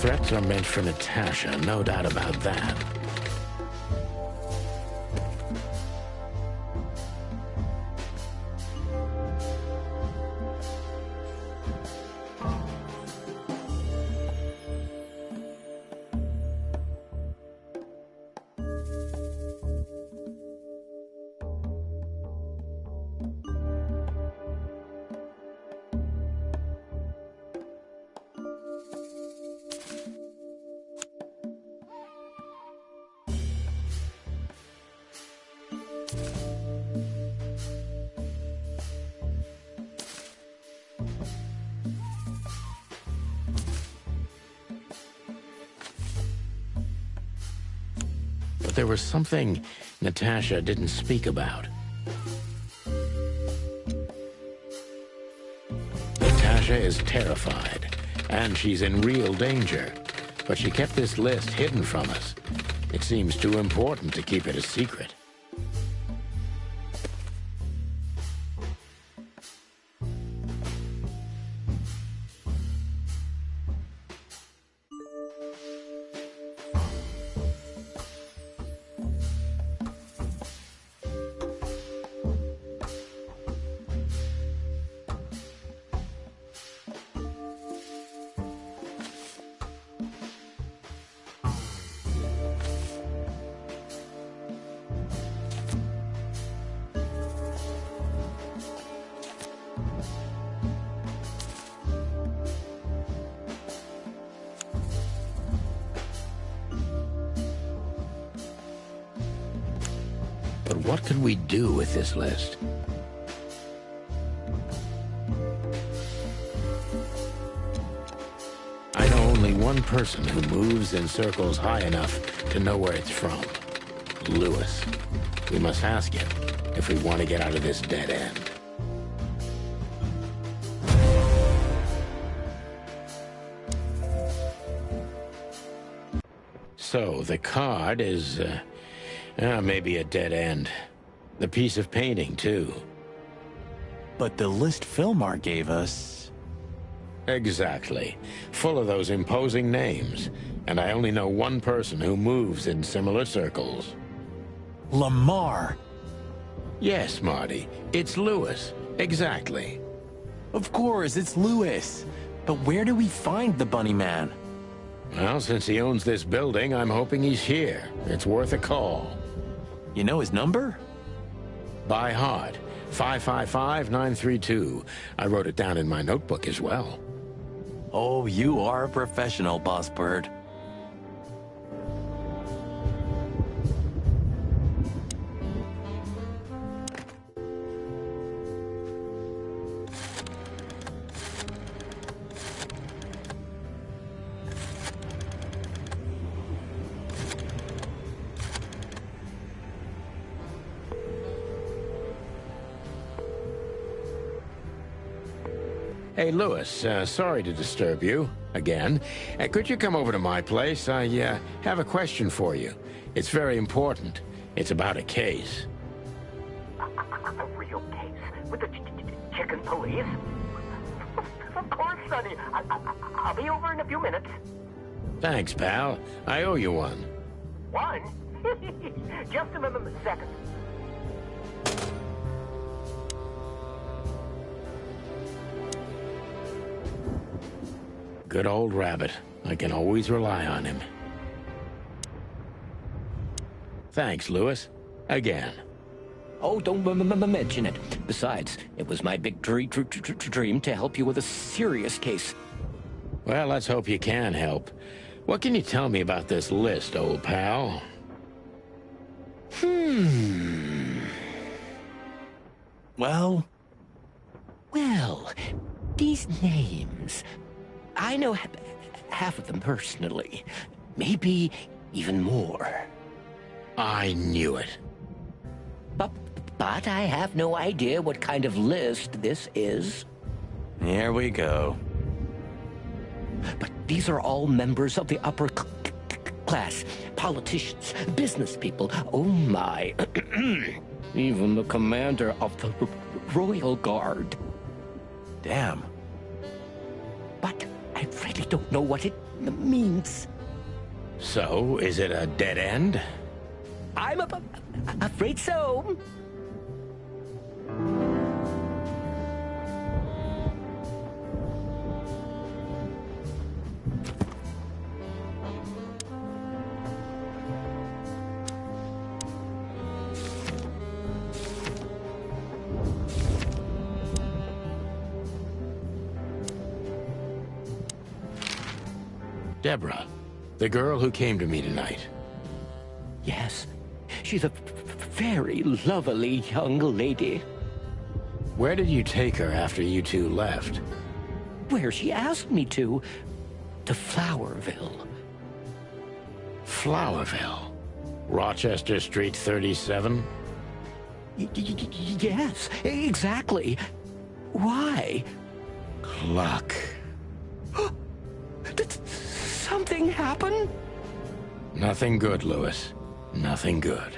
Speaker 1: Threats are meant for Natasha, no doubt about that. There was something Natasha didn't speak about. Natasha is terrified, and she's in real danger. But she kept this list hidden from us. It seems too important to keep it a secret. But what could we do with this list? I know only one person who moves in circles high enough to know where it's from. Lewis. We must ask him if we want to get out of this dead end. So, the card is, maybe a dead end. The piece of painting, too.
Speaker 2: But the list Filmar gave us...
Speaker 1: Exactly. Full of those imposing names. And I only know one person who moves in similar circles.
Speaker 2: Lamar!
Speaker 1: Yes, Marty. It's Lewis. Exactly.
Speaker 2: Of course, it's Lewis. But where do we find the Bunny Man?
Speaker 1: Well, since he owns this building, I'm hoping he's here. It's worth a call.
Speaker 2: You know his number?
Speaker 1: By heart. 555-932. I wrote it down in my notebook as well.
Speaker 2: Oh, you are a professional, Boss Bird.
Speaker 1: Hey, Lewis, sorry to disturb you again. Could you come over to my place? I have a question for you. It's very important. It's about a case.
Speaker 14: A real case? With the chicken police? Of course, Sonny. I'll be over in a few minutes.
Speaker 1: Thanks, pal. I owe you one.
Speaker 14: One? Just a second.
Speaker 1: Good old Rabbit. I can always rely on him. Thanks, Lewis. Again.
Speaker 15: Oh, don't mention it. Besides, it was my big dream to help you with a serious case.
Speaker 1: Well, let's hope you can help. What can you tell me about this list, old pal?
Speaker 15: Well, these names... I know half of them personally. Maybe even more.
Speaker 1: I knew it.
Speaker 15: But I have no idea what kind of list this is.
Speaker 2: Here we go.
Speaker 15: But these are all members of the upper class. Politicians, business people. Oh my. Even the commander of the Royal Guard.
Speaker 2: Damn.
Speaker 15: But I really don't know what it means.
Speaker 1: So, is it a dead end?
Speaker 15: I'm afraid so.
Speaker 1: Deborah, the girl who came to me tonight.
Speaker 15: Yes, she's a very lovely young lady.
Speaker 1: Where did you take her after you two left?
Speaker 15: Where she asked me to Flowerville.
Speaker 1: Flowerville? Rochester Street 37?
Speaker 15: Yes, exactly. Why?
Speaker 1: Luck.
Speaker 15: Did something happen?
Speaker 1: Nothing good, Lewis. Nothing good.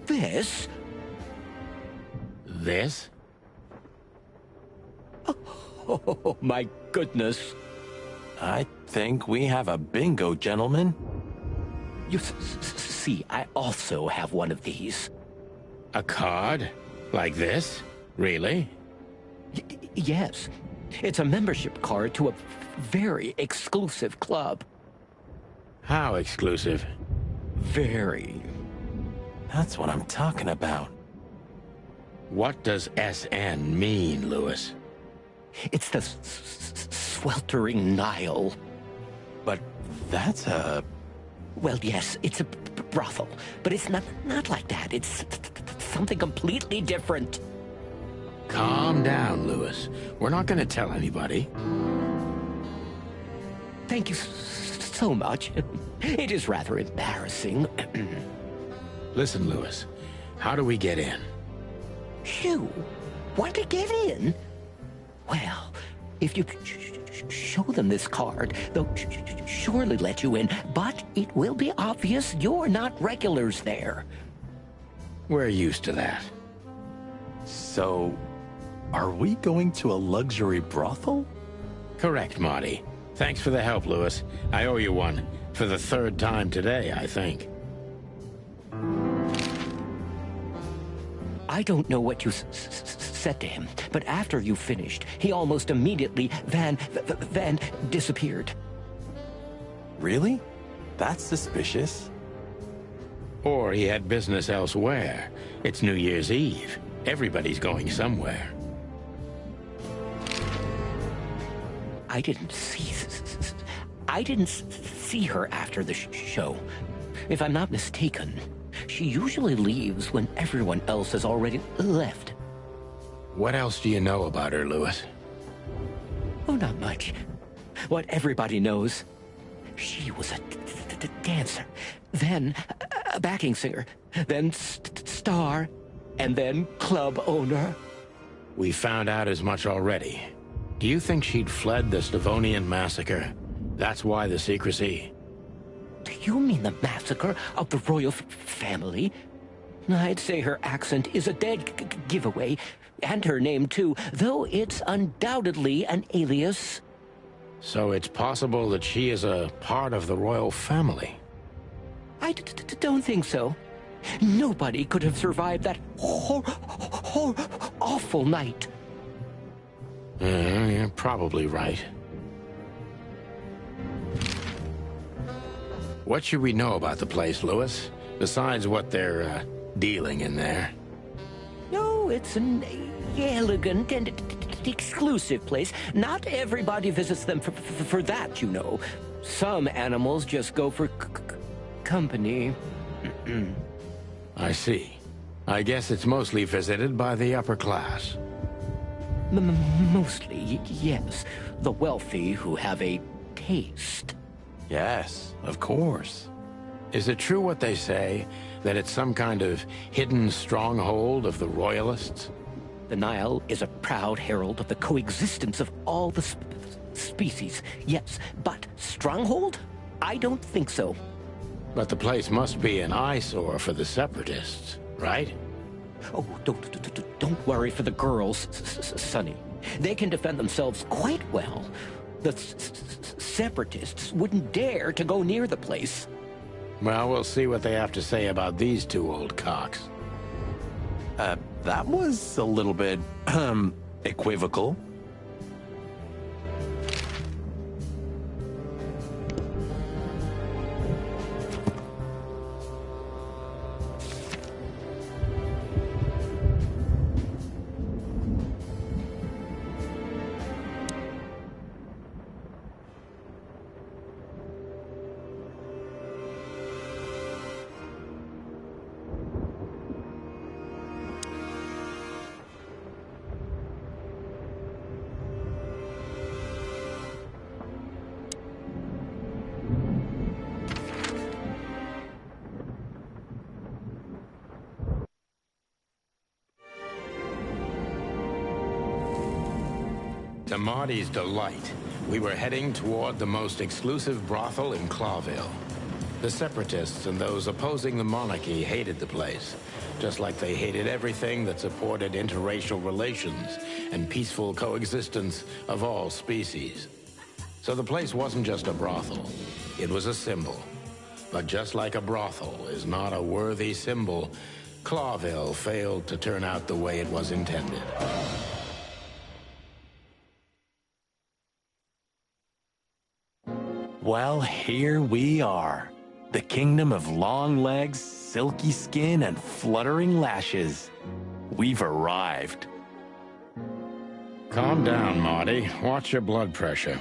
Speaker 15: This?
Speaker 1: This?
Speaker 15: Oh, my goodness.
Speaker 2: I think we have a bingo, gentlemen.
Speaker 15: You see, I also have one of these.
Speaker 1: A card? Like this? Really?
Speaker 15: Yes. It's a membership card to a very exclusive club.
Speaker 1: How exclusive?
Speaker 15: Very.
Speaker 2: That's what I'm talking about.
Speaker 1: What does SN mean, Lewis?
Speaker 15: It's the sweltering Nile.
Speaker 2: But that's a
Speaker 15: Well, yes, it's a brothel, but it's not like that. It's something completely different.
Speaker 1: Calm down, Lewis. We're not going to tell anybody.
Speaker 15: Thank you so much. It is rather embarrassing.
Speaker 1: Listen, Lewis, how do we get in?
Speaker 15: You want to get in? Well, if you show them this card, they'll surely let you in, but it will be obvious you're not regulars there.
Speaker 1: We're used to that.
Speaker 2: So, are we going to a luxury brothel?
Speaker 1: Correct, Marty. Thanks for the help, Lewis. I owe you one. For the third time today, I think.
Speaker 15: I don't know what you said to him, but after you finished, he almost immediately van disappeared.
Speaker 2: Really? That's suspicious.
Speaker 1: Or he had business elsewhere. It's New Year's Eve. Everybody's going somewhere.
Speaker 15: I didn't see her after the show. If I'm not mistaken, she usually leaves when everyone else has already left.
Speaker 1: What else do you know about her, Lewis?
Speaker 15: Oh, not much. What everybody knows. She was a dancer, then a backing singer, then star, and then club owner.
Speaker 1: We found out as much already. Do you think she'd fled the Stavonian massacre? That's why the secrecy.
Speaker 15: Do you mean the massacre of the royal family? I'd say her accent is a dead giveaway, and her name too, though it's undoubtedly an alias.
Speaker 1: So it's possible that she is a part of the royal family?
Speaker 15: I don't think so. Nobody could have survived that awful night.
Speaker 1: You're probably right. What should we know about the place, Lewis? Besides what they're dealing in there?
Speaker 15: No, it's an elegant and exclusive place. Not everybody visits them for that, you know. Some animals just go for company.
Speaker 1: I see. I guess it's mostly visited by the upper class.
Speaker 15: Mostly, yes. The wealthy who have a taste.
Speaker 2: Yes, of course.
Speaker 1: Is it true what they say, that it's some kind of hidden stronghold of the royalists?
Speaker 15: The Nile is a proud herald of the coexistence of all the species, yes, but stronghold? I don't think so.
Speaker 1: But the place must be an eyesore for the separatists, right?
Speaker 15: Oh, don't worry for the girls, Sonny. They can defend themselves quite well. The separatists wouldn't dare to go near the place.
Speaker 1: Well, we'll see what they have to say about these two old cocks.
Speaker 2: That was a little bit, equivocal.
Speaker 1: To Marty's delight, we were heading toward the most exclusive brothel in Clawville. The separatists and those opposing the monarchy hated the place, just like they hated everything that supported interracial relations and peaceful coexistence of all species. So the place wasn't just a brothel, it was a symbol. But just like a brothel is not a worthy symbol, Clawville failed to turn out the way it was intended.
Speaker 2: Well, here we are. The kingdom of long legs, silky skin, and fluttering lashes. We've arrived.
Speaker 1: Calm down, Marty. Watch your blood pressure.